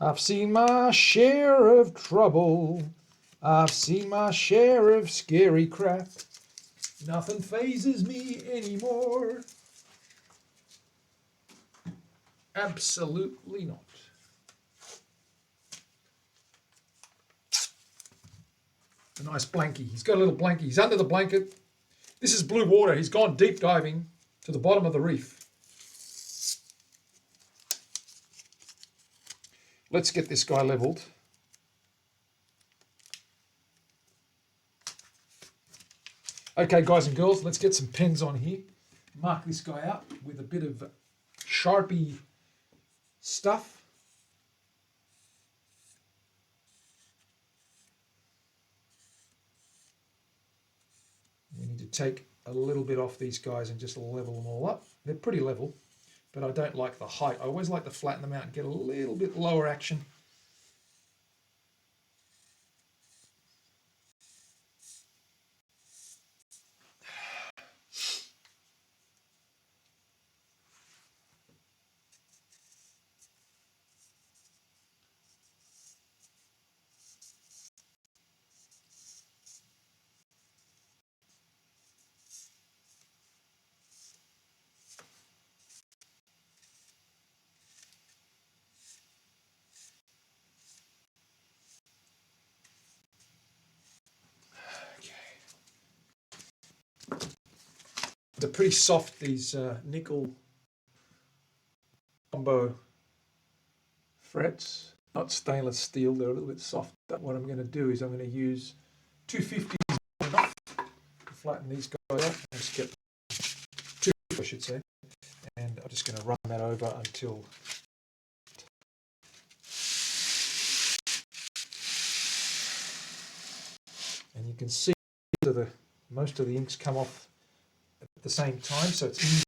I've seen my share of trouble. I've seen my share of scary crap. Nothing phases me anymore. Absolutely not. A nice blankie. He's got a little blankie. He's under the blanket. This is blue water. He's gone deep diving to the bottom of the reef. Let's get this guy leveled. Okay, guys and girls, let's get some pens on here. Mark this guy out with a bit of Sharpie stuff. to take a little bit off these guys and just level them all up. They're pretty level, but I don't like the height. I always like to flatten them out and get a little bit lower action. They're pretty soft, these nickel combo frets, not stainless steel. They're a little bit soft. What I'm going to do is I'm going to use 250s to flatten these guys out. Just get 2, I should say, and I'm just going to run that over until. And you can see most of the inks come off at the same time, so it's easy.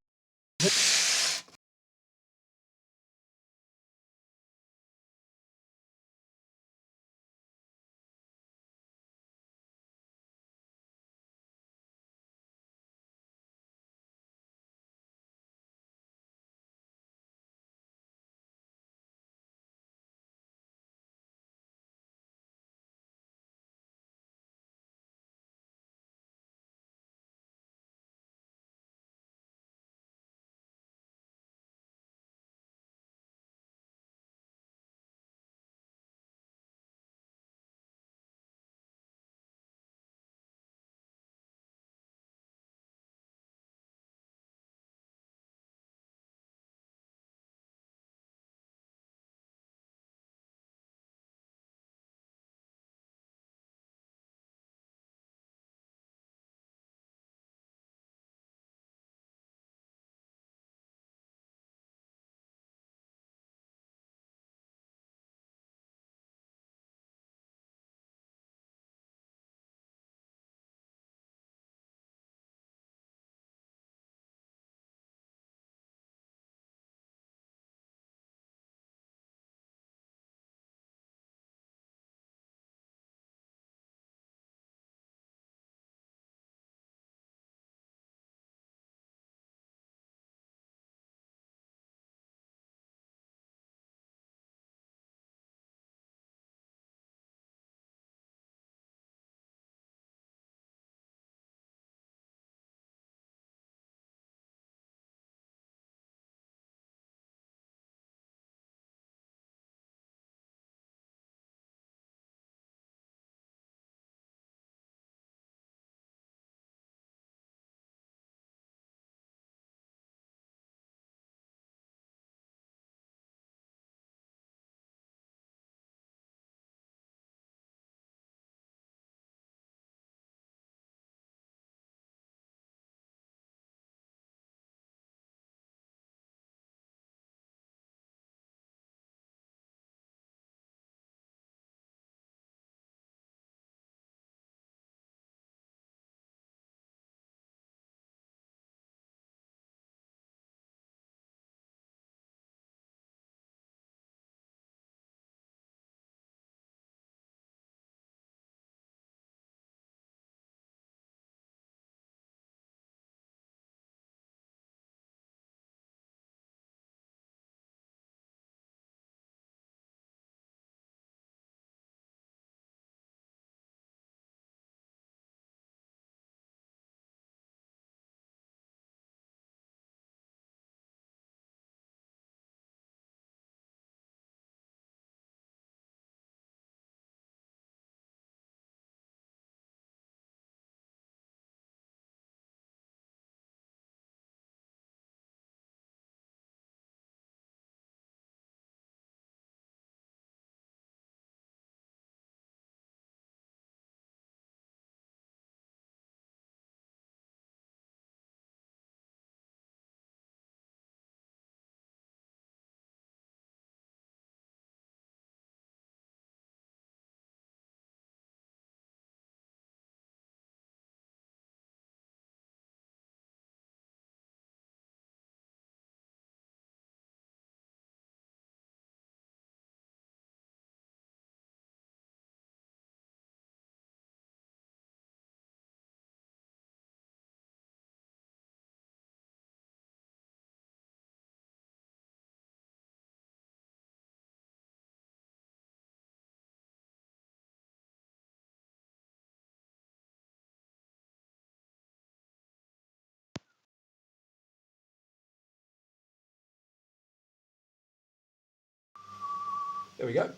There we go.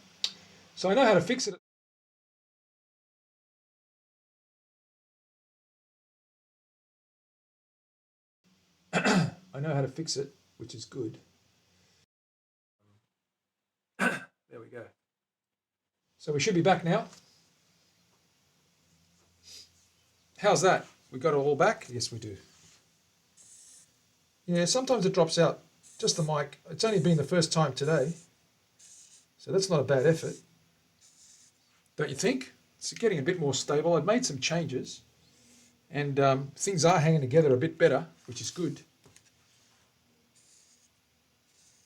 So I know how to fix it. I know how to fix it, which is good. There we go. So we should be back now. How's that? We got it all back? Yes, we do. Yeah, sometimes it drops out. Just the mic. It's only been the first time today. So that's not a bad effort. Don't you think? It's getting a bit more stable. I've made some changes. And things are hanging together a bit better, which is good.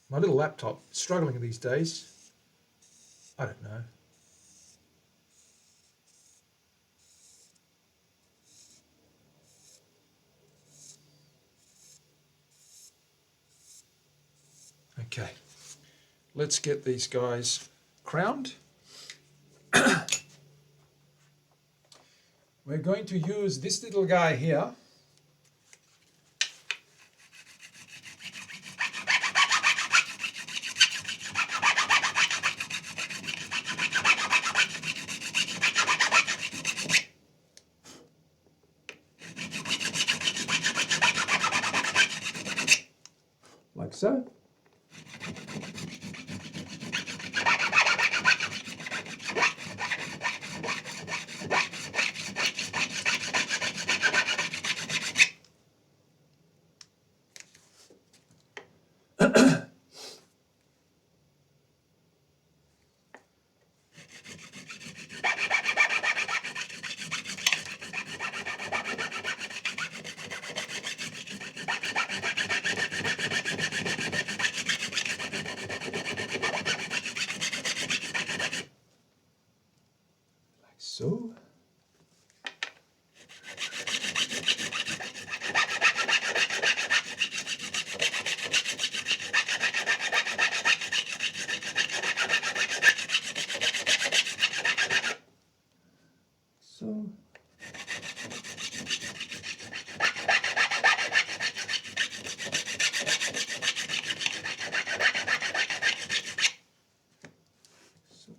My little laptop, struggling these days. I don't know. Okay, let's get these guys crowned. We're going to use this little guy here. Like so. Like so. So. So.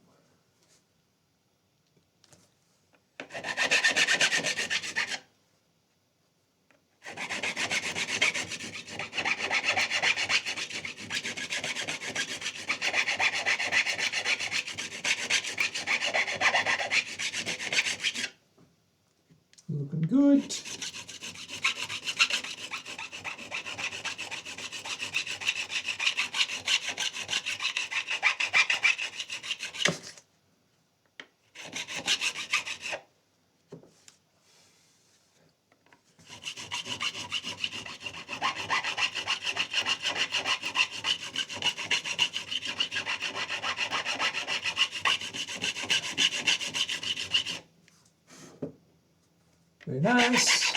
Looking good. Very nice.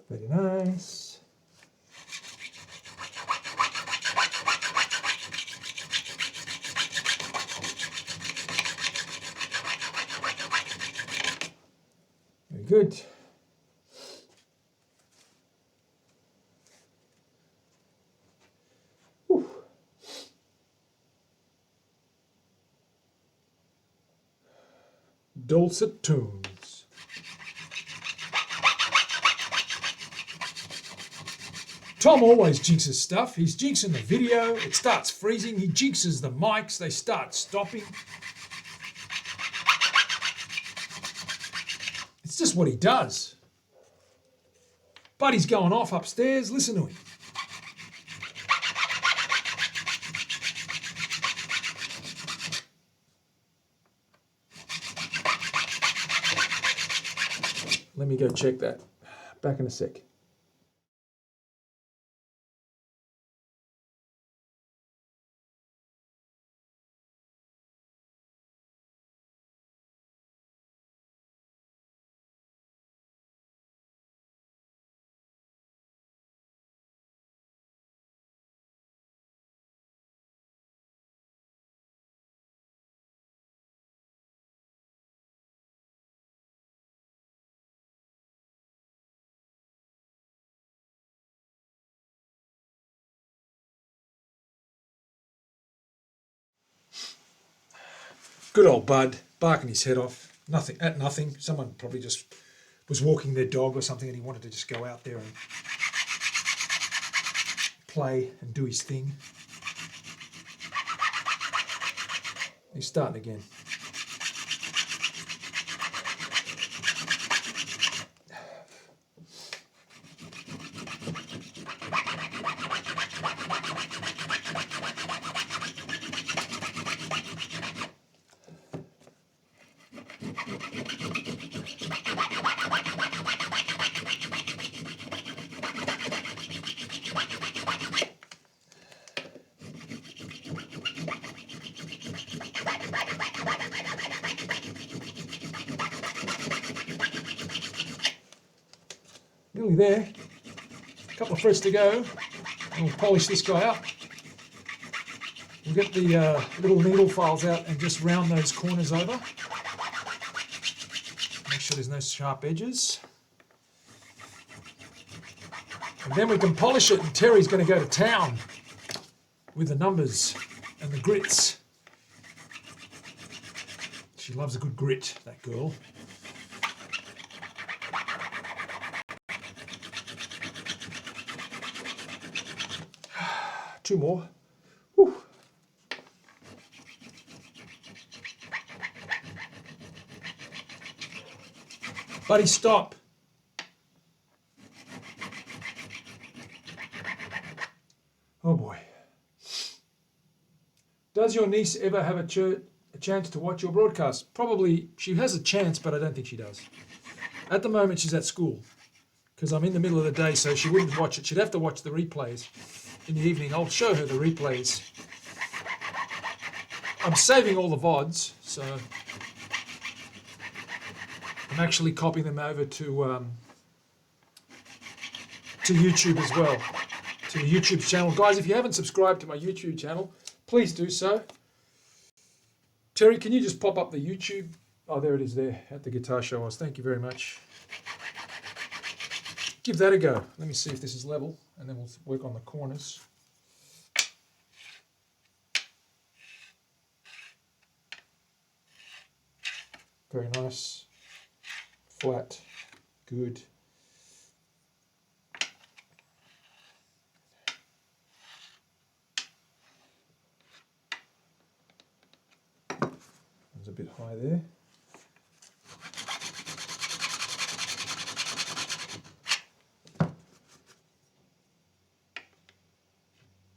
Very nice. Very good. Whew. Dulcet tones. Tom always jinxes stuff. He's jinxing the video. It starts freezing. He jinxes the mics. They start stopping. It's just what he does. Buddy's going off upstairs. Listen to him. Let me go check that. Back in a sec. Good old Bud, barking his head off. Nothing at nothing. Someone probably just was walking their dog or something and he wanted to just go out there and play and do his thing. He's starting again. Nearly there. A couple of frets to go. And we'll polish this guy up. We'll get the little needle files out and just round those corners over. Make sure there's no sharp edges. And then we can polish it, and Terry's going to go to town with the numbers and the grits. She loves a good grit, that girl. Two more. Whew. Buddy, stop. Oh boy. Does your niece ever have a chance to watch your broadcast? Probably she has a chance, but I don't think she does. At the moment, she's at school because I'm in the middle of the day, so she wouldn't watch it. She'd have to watch the replays in the evening. I'll show her the replays. I'm saving all the VODs, so I'm actually copying them over to YouTube as well, to the YouTube channel. Guys, if you haven't subscribed to my YouTube channel, please do so. Terry, can you just pop up the YouTube? Oh, there it is there at the Guitar Show Oz. Thank you very much. Give that a go. Let me see if this is level, and then we'll work on the corners. Very nice. Flat. Good. It's a bit high there.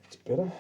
It's better.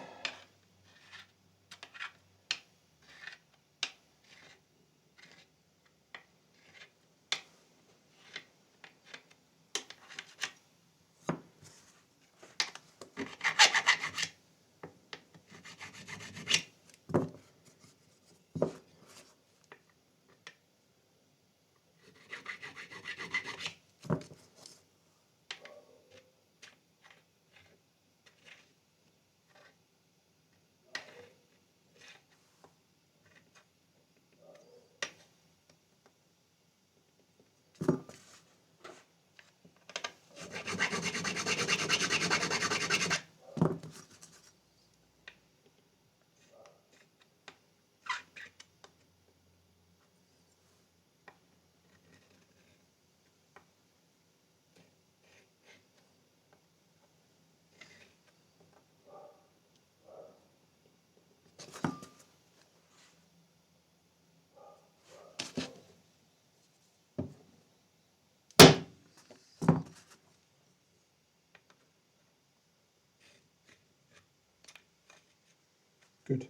Good.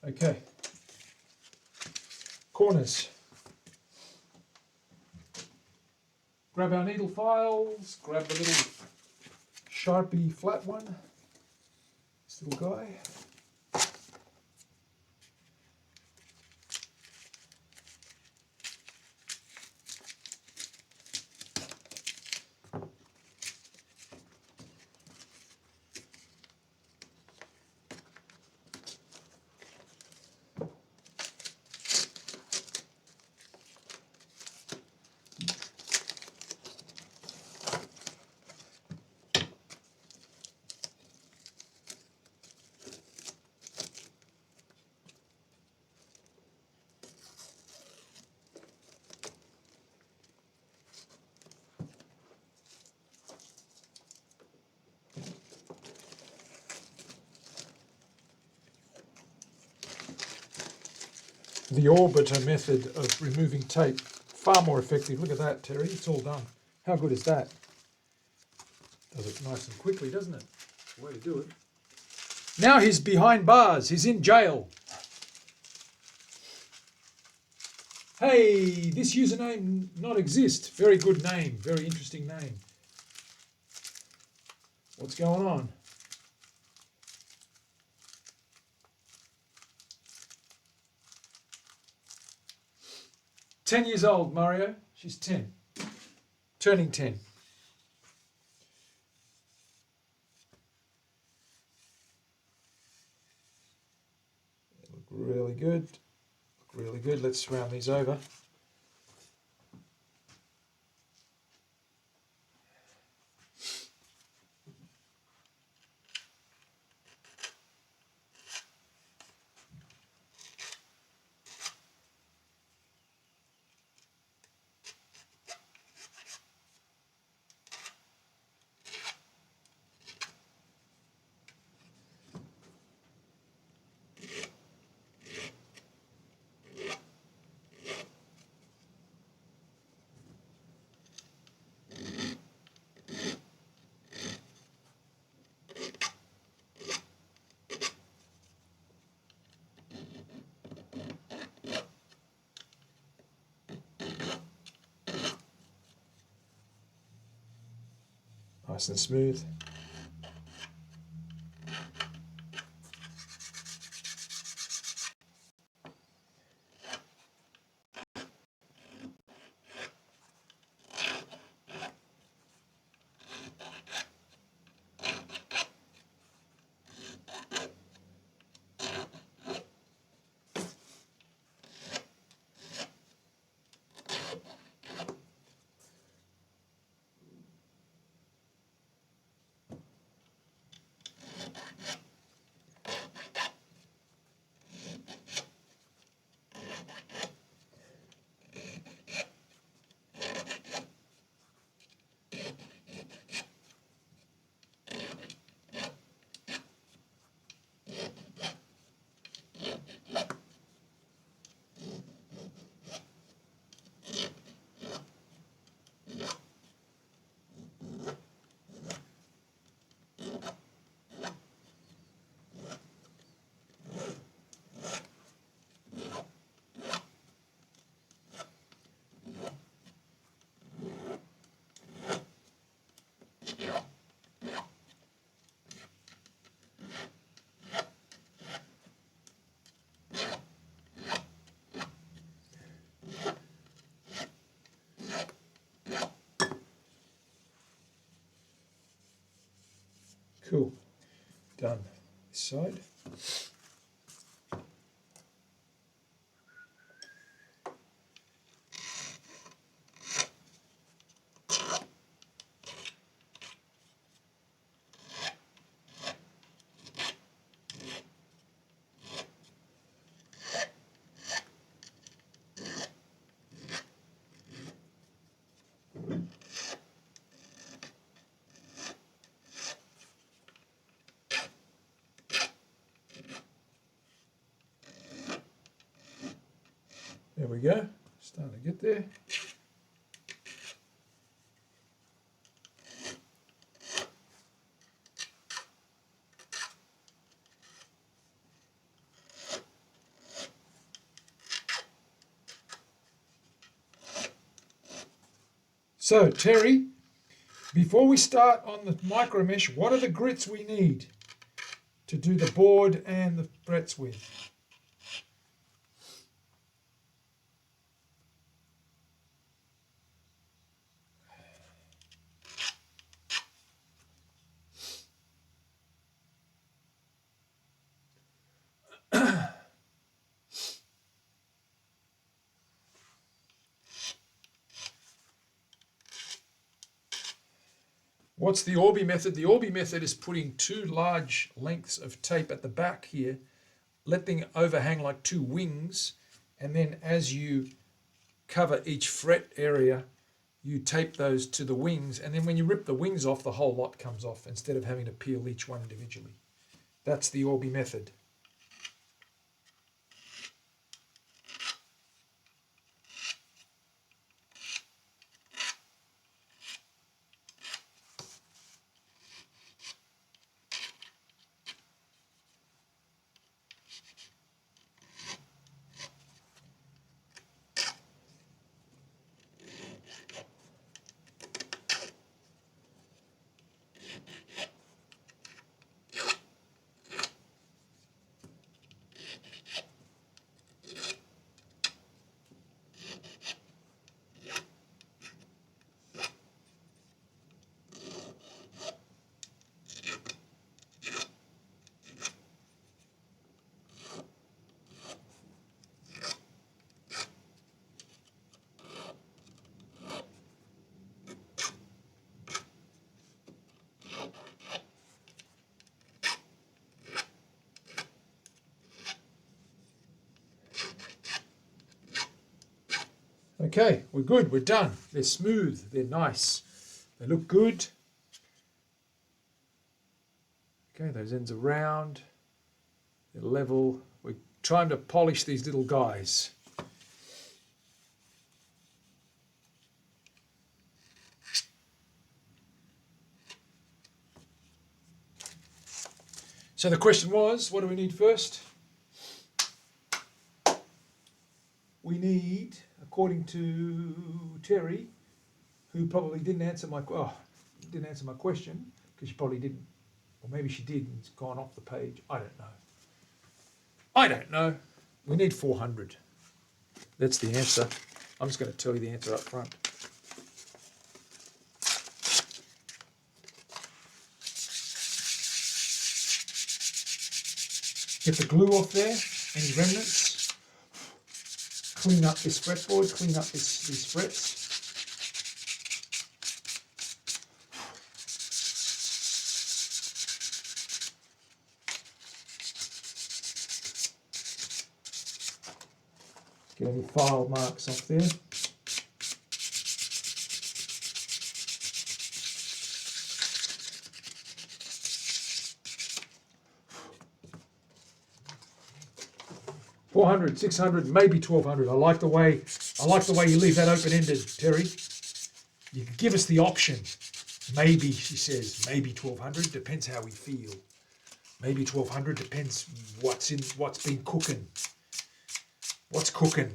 Okay. Corners. Grab our needle files, grab the little Sharpie flat one, this little guy. the orbiter method of removing tape, far more effective. Look at that, Terry. It's all done. How good is that? Does it nice and quickly, doesn't it? Way to do it. Now he's behind bars. He's in jail. Hey, this username not exist. Very good name. Very interesting name. What's going on? "10 years old, Mario." She's 10. Turning 10. Look really good. Look really good. Let's round these over. Nice and smooth. Cool. Done. This side. There we go. Starting to get there. So, Terry, before we start on the micro mesh, what are the grits we need to do the board and the frets with? What's the Orbi method? The Orbi method is putting two large lengths of tape at the back here, letting it overhang like two wings, and then as you cover each fret area, you tape those to the wings, and then when you rip the wings off, the whole lot comes off instead of having to peel each one individually. That's the Orbi method. Okay, we're good. We're done. They're smooth. They're nice. They look good. Okay, those ends are round. They're level. We're trying to polish these little guys. So the question was, what do we need first? We need, according to Terry, who probably didn't answer my question because she probably didn't, or maybe she did and it's gone off the page. I don't know. We need 400. That's the answer. I'm just going to tell you the answer up front. Get the glue off there, any remnants. Clean up this fretboard, clean up these frets. Get any file marks off there. $400, $600, maybe $1,200. I like the way you leave that open-ended, Terry. You can give us the option. Maybe, she says, maybe $1,200. Depends how we feel. Maybe $1,200. Depends what's been cooking. What's cooking?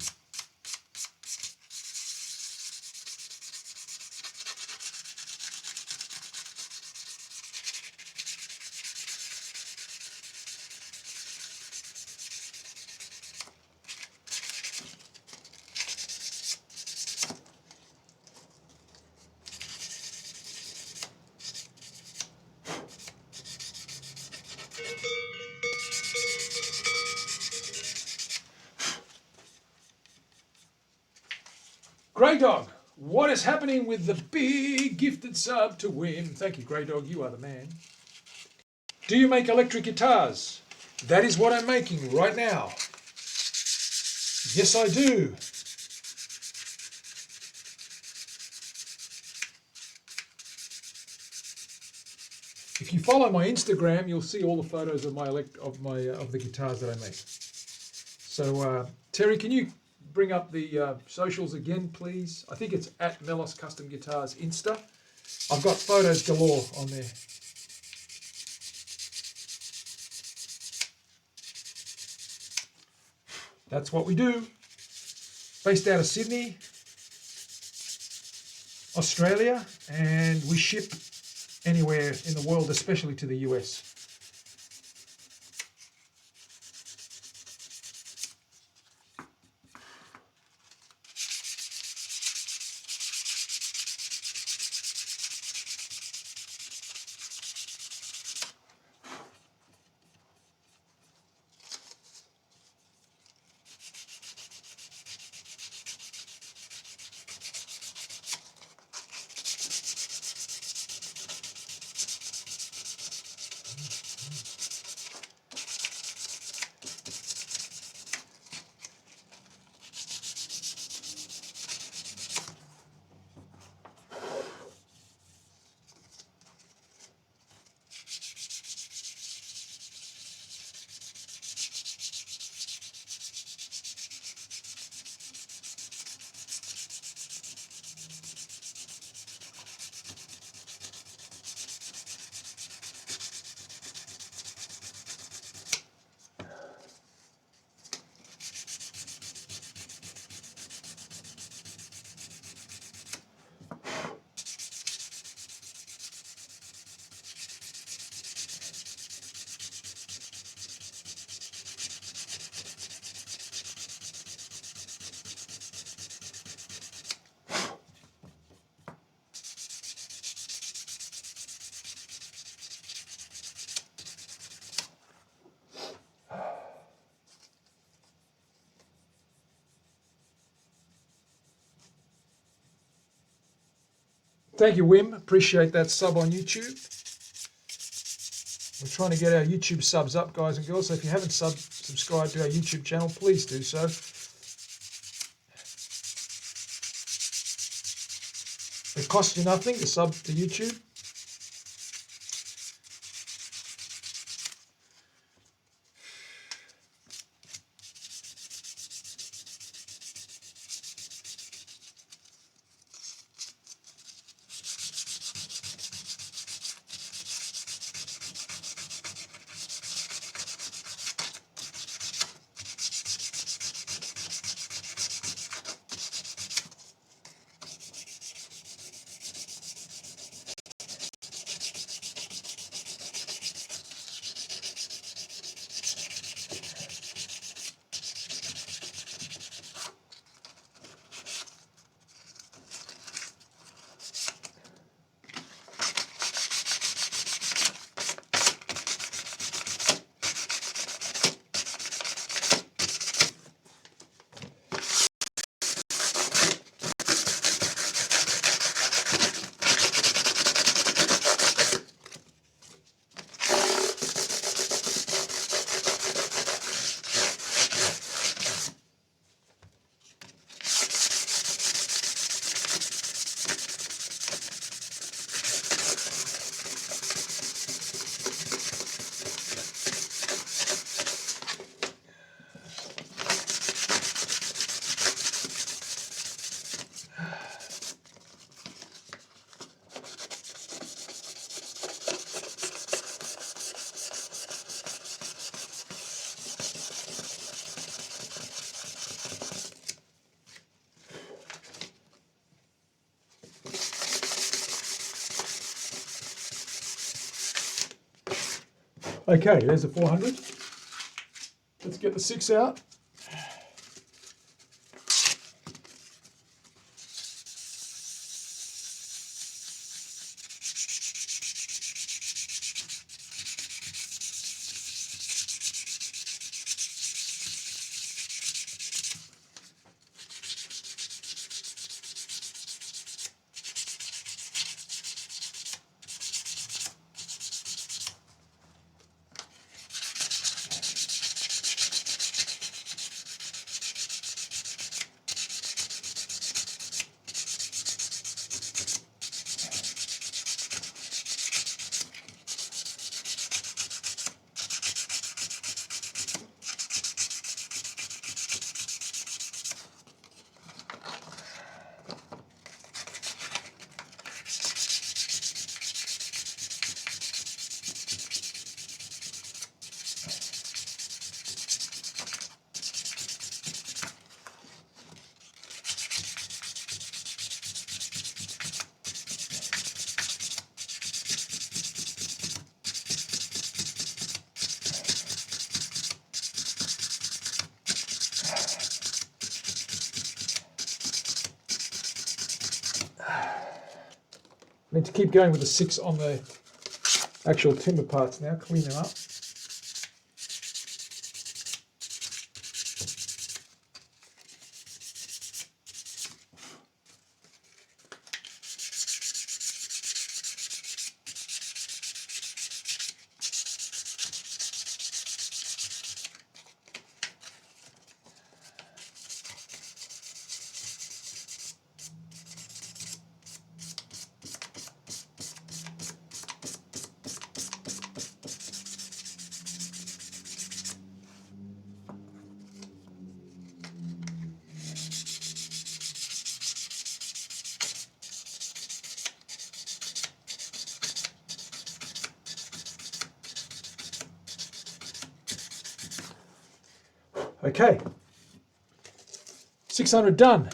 Grey Dog, what is happening with the big gifted sub to win? Thank you, Grey Dog. You are the man. Do you make electric guitars? That is what I'm making right now. Yes, I do. If you follow my Instagram, you'll see all the photos of of the guitars that I make. So, Terry, can you bring up the socials again, please? I think it's at Melos Custom Guitars Insta. I've got photos galore on there. That's what we do. Based out of Sydney, Australia, and we ship anywhere in the world, especially to the US. Thank you, Wim. Appreciate that sub on YouTube. We're trying to get our YouTube subs up, guys and girls. So if you haven't subscribed to our YouTube channel, please do so. It costs you nothing to sub to YouTube. Okay, there's a 400. Let's get the 6 out. I need to keep going with the 6 on the actual timber parts now, clean them up. Okay, 600 done.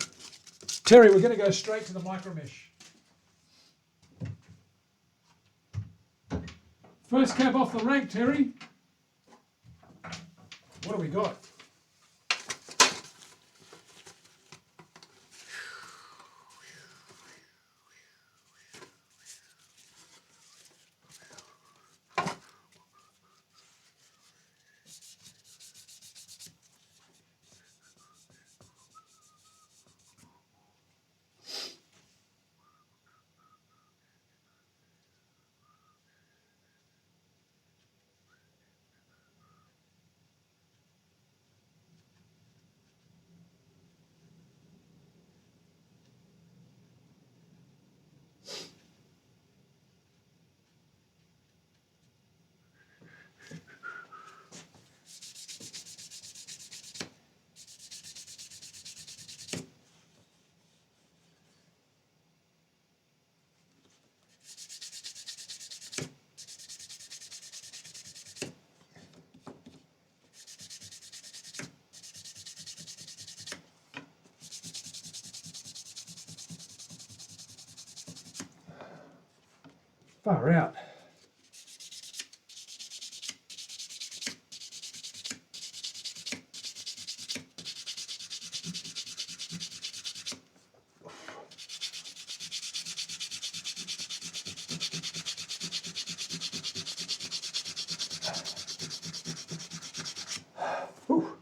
Terry, we're going to go straight to the micro mesh. First cab off the rank, Terry. What do we got? Far out. Whew.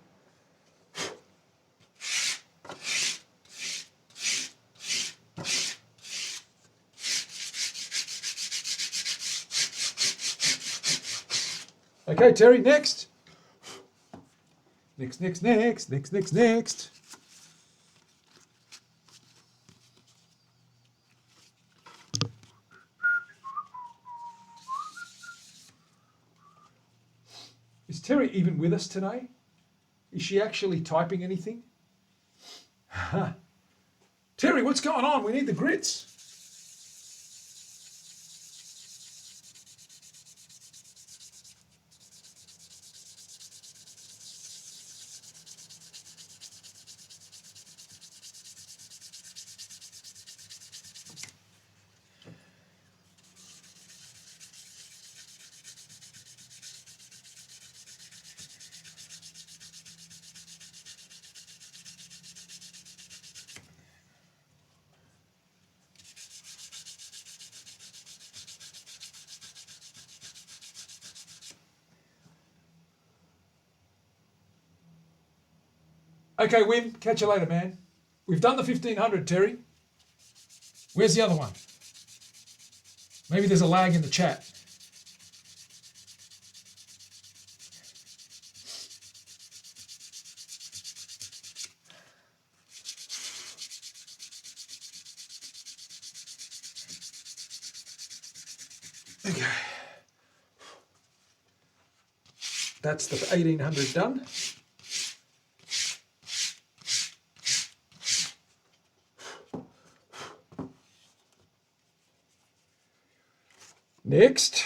Okay, Terry, next. Next. Is Terry even with us today? Is she actually typing anything? Terry, what's going on? We need the grits. Okay, Wim, catch you later, man. We've done the 1500, Terry. Where's the other one? Maybe there's a lag in the chat. Okay. That's the 1800 done. Next.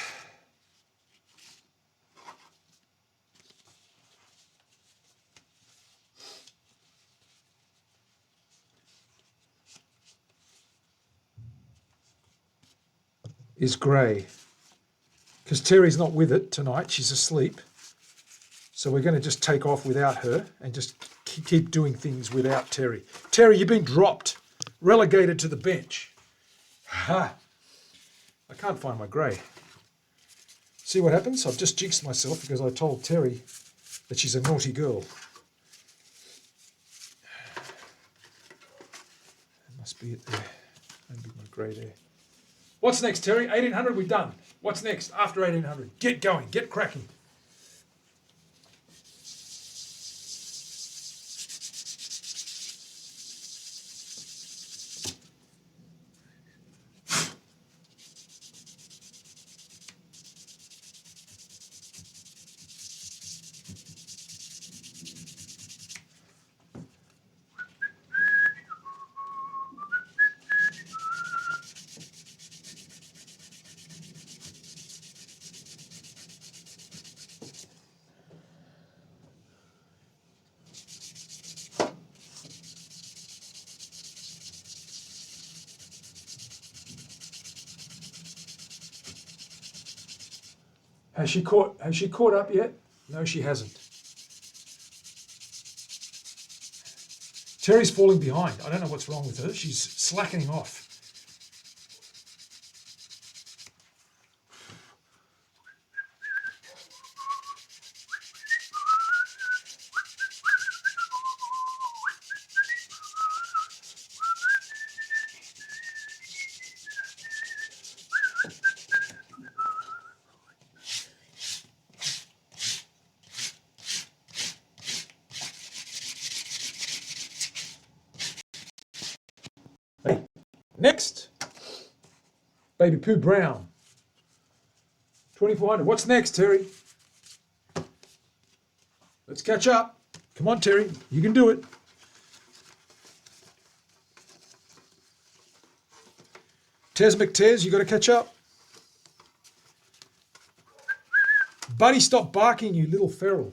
Is grey. Because Terry's not with it tonight, she's asleep. So we're going to just take off without her and just keep doing things without Terry. Terry, you've been dropped, relegated to the bench. Ha! I can't find my grey. See what happens? I've just jinxed myself because I told Terry that she's a naughty girl. That must be it there. Maybe my grey there. What's next, Terry? 1800, we're done. What's next after 1800? Get going, get cracking. Has she caught up yet? No, she hasn't. Terry's falling behind. I don't know what's wrong with her. She's slackening off. Hey, next, Baby Pooh Brown, 2400. What's next, Terry? Let's catch up. Come on, Terry, you can do it. Tez McTez, you got to catch up. Buddy, stop barking, you little feral.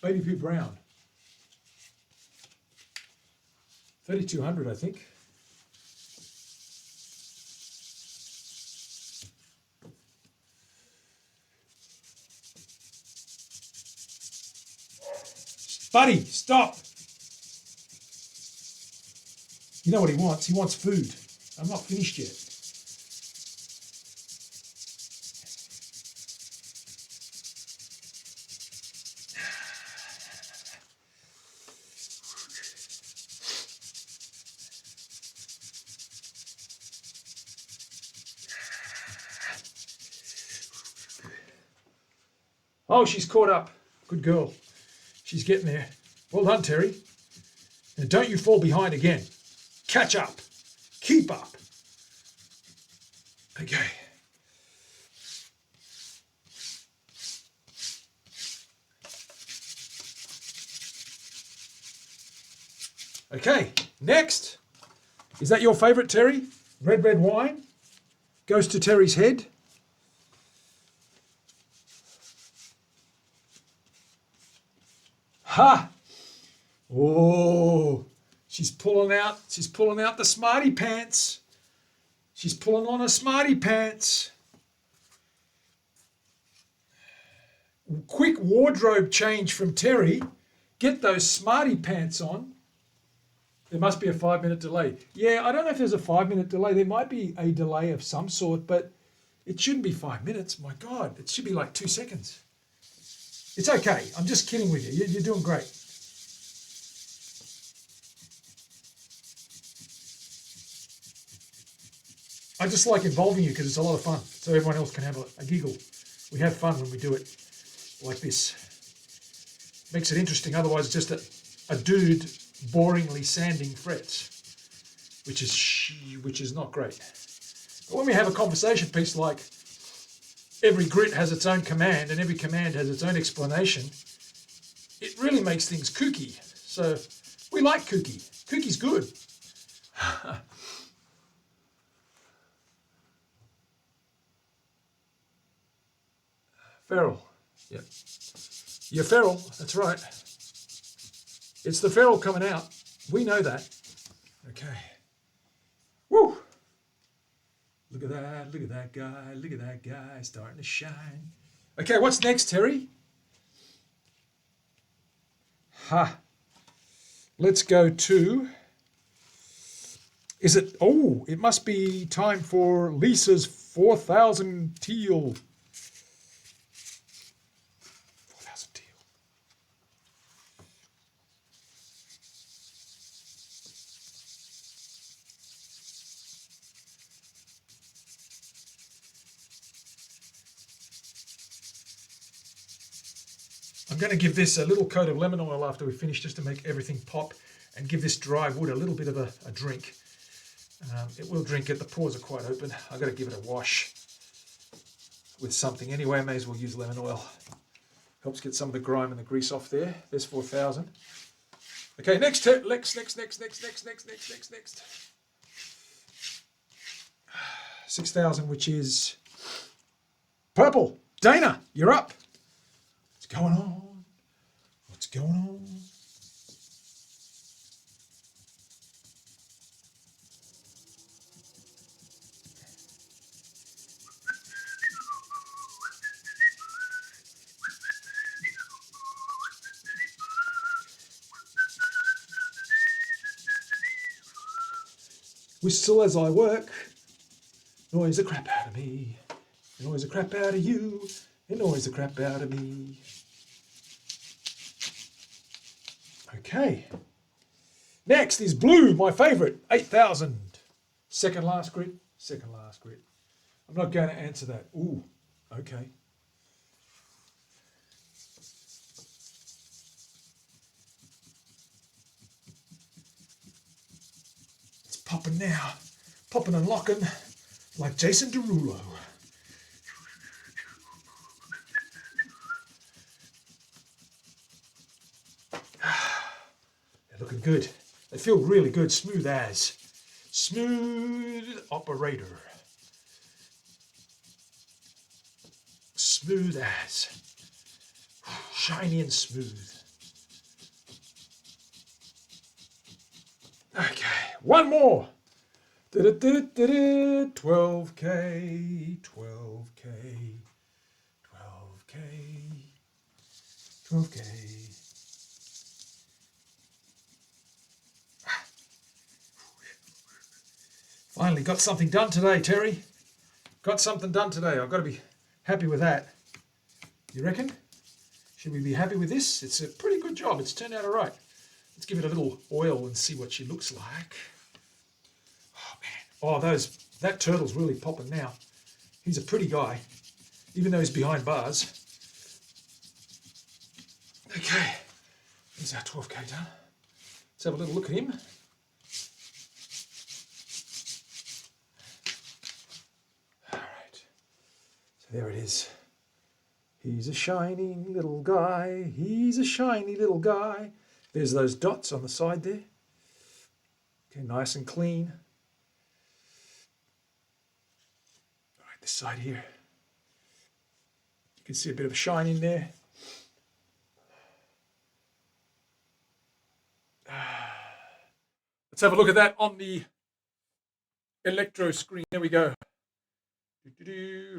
Baby Pooh Brown. 3,200, I think. Buddy, stop. You know what he wants? He wants food. I'm not finished yet. Oh, she's caught up. Good girl. She's getting there. Well done, Terry. And don't you fall behind again. Catch up. Keep up. Okay. Okay, next. Is that your favourite, Terry? Red wine. Goes to Terry's head. Ha! Oh, she's pulling out the smarty pants. She's pulling on her smarty pants. Quick wardrobe change from Terry. Get those smarty pants on. There must be a 5-minute delay. Yeah, I don't know if there's a 5-minute delay. There might be a delay of some sort, but it shouldn't be 5 minutes. My God, it should be like 2 seconds. It's okay. I'm just kidding with you. You're doing great. I just like involving you because it's a lot of fun. So everyone else can have a giggle. We have fun when we do it like this. Makes it interesting. Otherwise, it's just a dude boringly sanding frets, which is not great. But when we have a conversation piece like every grit has its own command and every command has its own explanation, it really makes things kooky. So we like kooky. Kooky's good. Feral. Yep. You're feral. That's right. It's the feral coming out. We know that. Okay. Woo! Look at that. Look at that guy. Look at that guy starting to shine. Okay, what's next, Terry? Ha. Let's go to... Is it... Oh, it must be time for Lisa's 4,000 teal. 4,000 teal. I'm going to give this a little coat of lemon oil after we finish, just to make everything pop and give this dry wood a little bit of a drink. It will drink it. The pores are quite open. I've got to give it a wash with something. Anyway, I may as well use lemon oil. Helps get some of the grime and the grease off there. There's 4,000. Okay, next. 6,000, which is purple. Dana, you're up. What's going on? What's going on? Whistle as I work, noise the crap out of me, noise the crap out of you, and noise the crap out of me. Okay. Next is blue, my favourite, 8,000. Second last grid, second last grid. I'm not going to answer that. Ooh, okay. Popping now, popping and locking like Jason Derulo. They're looking good. They feel really good. Smooth as. Smooth operator. Smooth as. Shiny and smooth. Okay. one more. 12K, 12K, 12K, 12K. Finally got something done today, Terry. Got something done today. I've got to be happy with that. You reckon? Should we be happy with this? It's a pretty good job. It's turned out all right. Let's give it a little oil and see what she looks like. Oh, man. Oh, that turtle's really popping now. He's a pretty guy, even though he's behind bars. Okay. Here's our 12K done. Let's have a little look at him. All right. So there it is. He's a shiny little guy. He's a shiny little guy. There's those dots on the side there. Okay, nice and clean. All right, this side here. You can see a bit of shine in there. Let's have a look at that on the electro screen. There we go.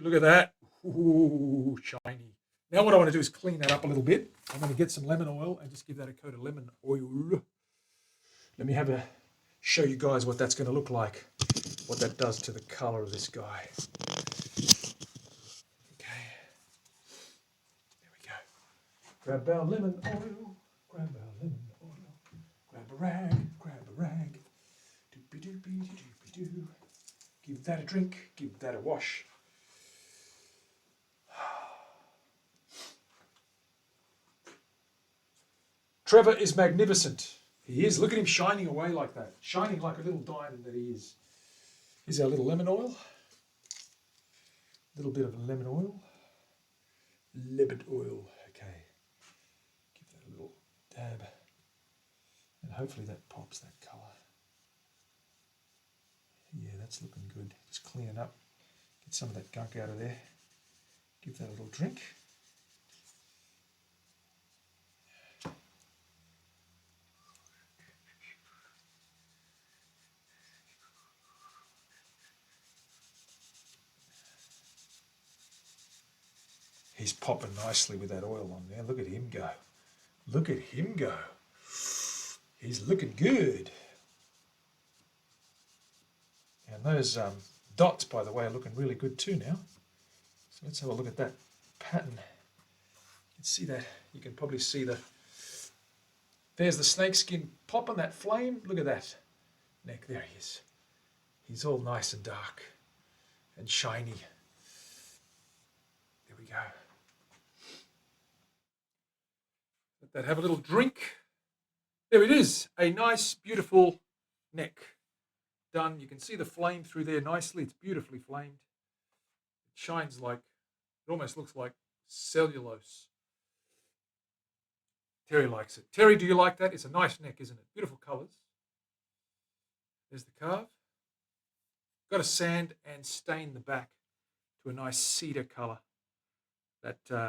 Look at that. Ooh, shiny. Now what I want to do is clean that up a little bit. I'm going to get some lemon oil and just give that a coat of lemon oil. Let me show you guys what that's going to look like, what that does to the color of this guy. Okay, there we go. Grab our lemon oil, grab our lemon oil, grab a rag, doopy-doopy-doopy-doo. Give that a drink, give that a wash. Trevor is magnificent. He is. Look at him shining away like that. Shining like a little diamond that he is. Here's our little lemon oil. A little bit of lemon oil. Lemon oil. Okay. Give that a little dab. And hopefully that pops that colour. Yeah, that's looking good. Just clean it up. Get some of that gunk out of there. Give that a little drink. He's popping nicely with that oil on there. Look at him go. Look at him go. He's looking good. And those dots, by the way, are looking really good too now. So let's have a look at that pattern. You can see that. You can probably see there's the snakeskin popping, that flame. Look at that neck. There he is. He's all nice and dark and shiny. There we go. Let that have a little drink. There it is. A nice, beautiful neck. Done. You can see the flame through there nicely. It's beautifully flamed. It shines like, it almost looks like cellulose. Terry likes it. Terry, do you like that? It's a nice neck, isn't it? Beautiful colours. There's the carve. Got to sand and stain the back to a nice cedar colour. That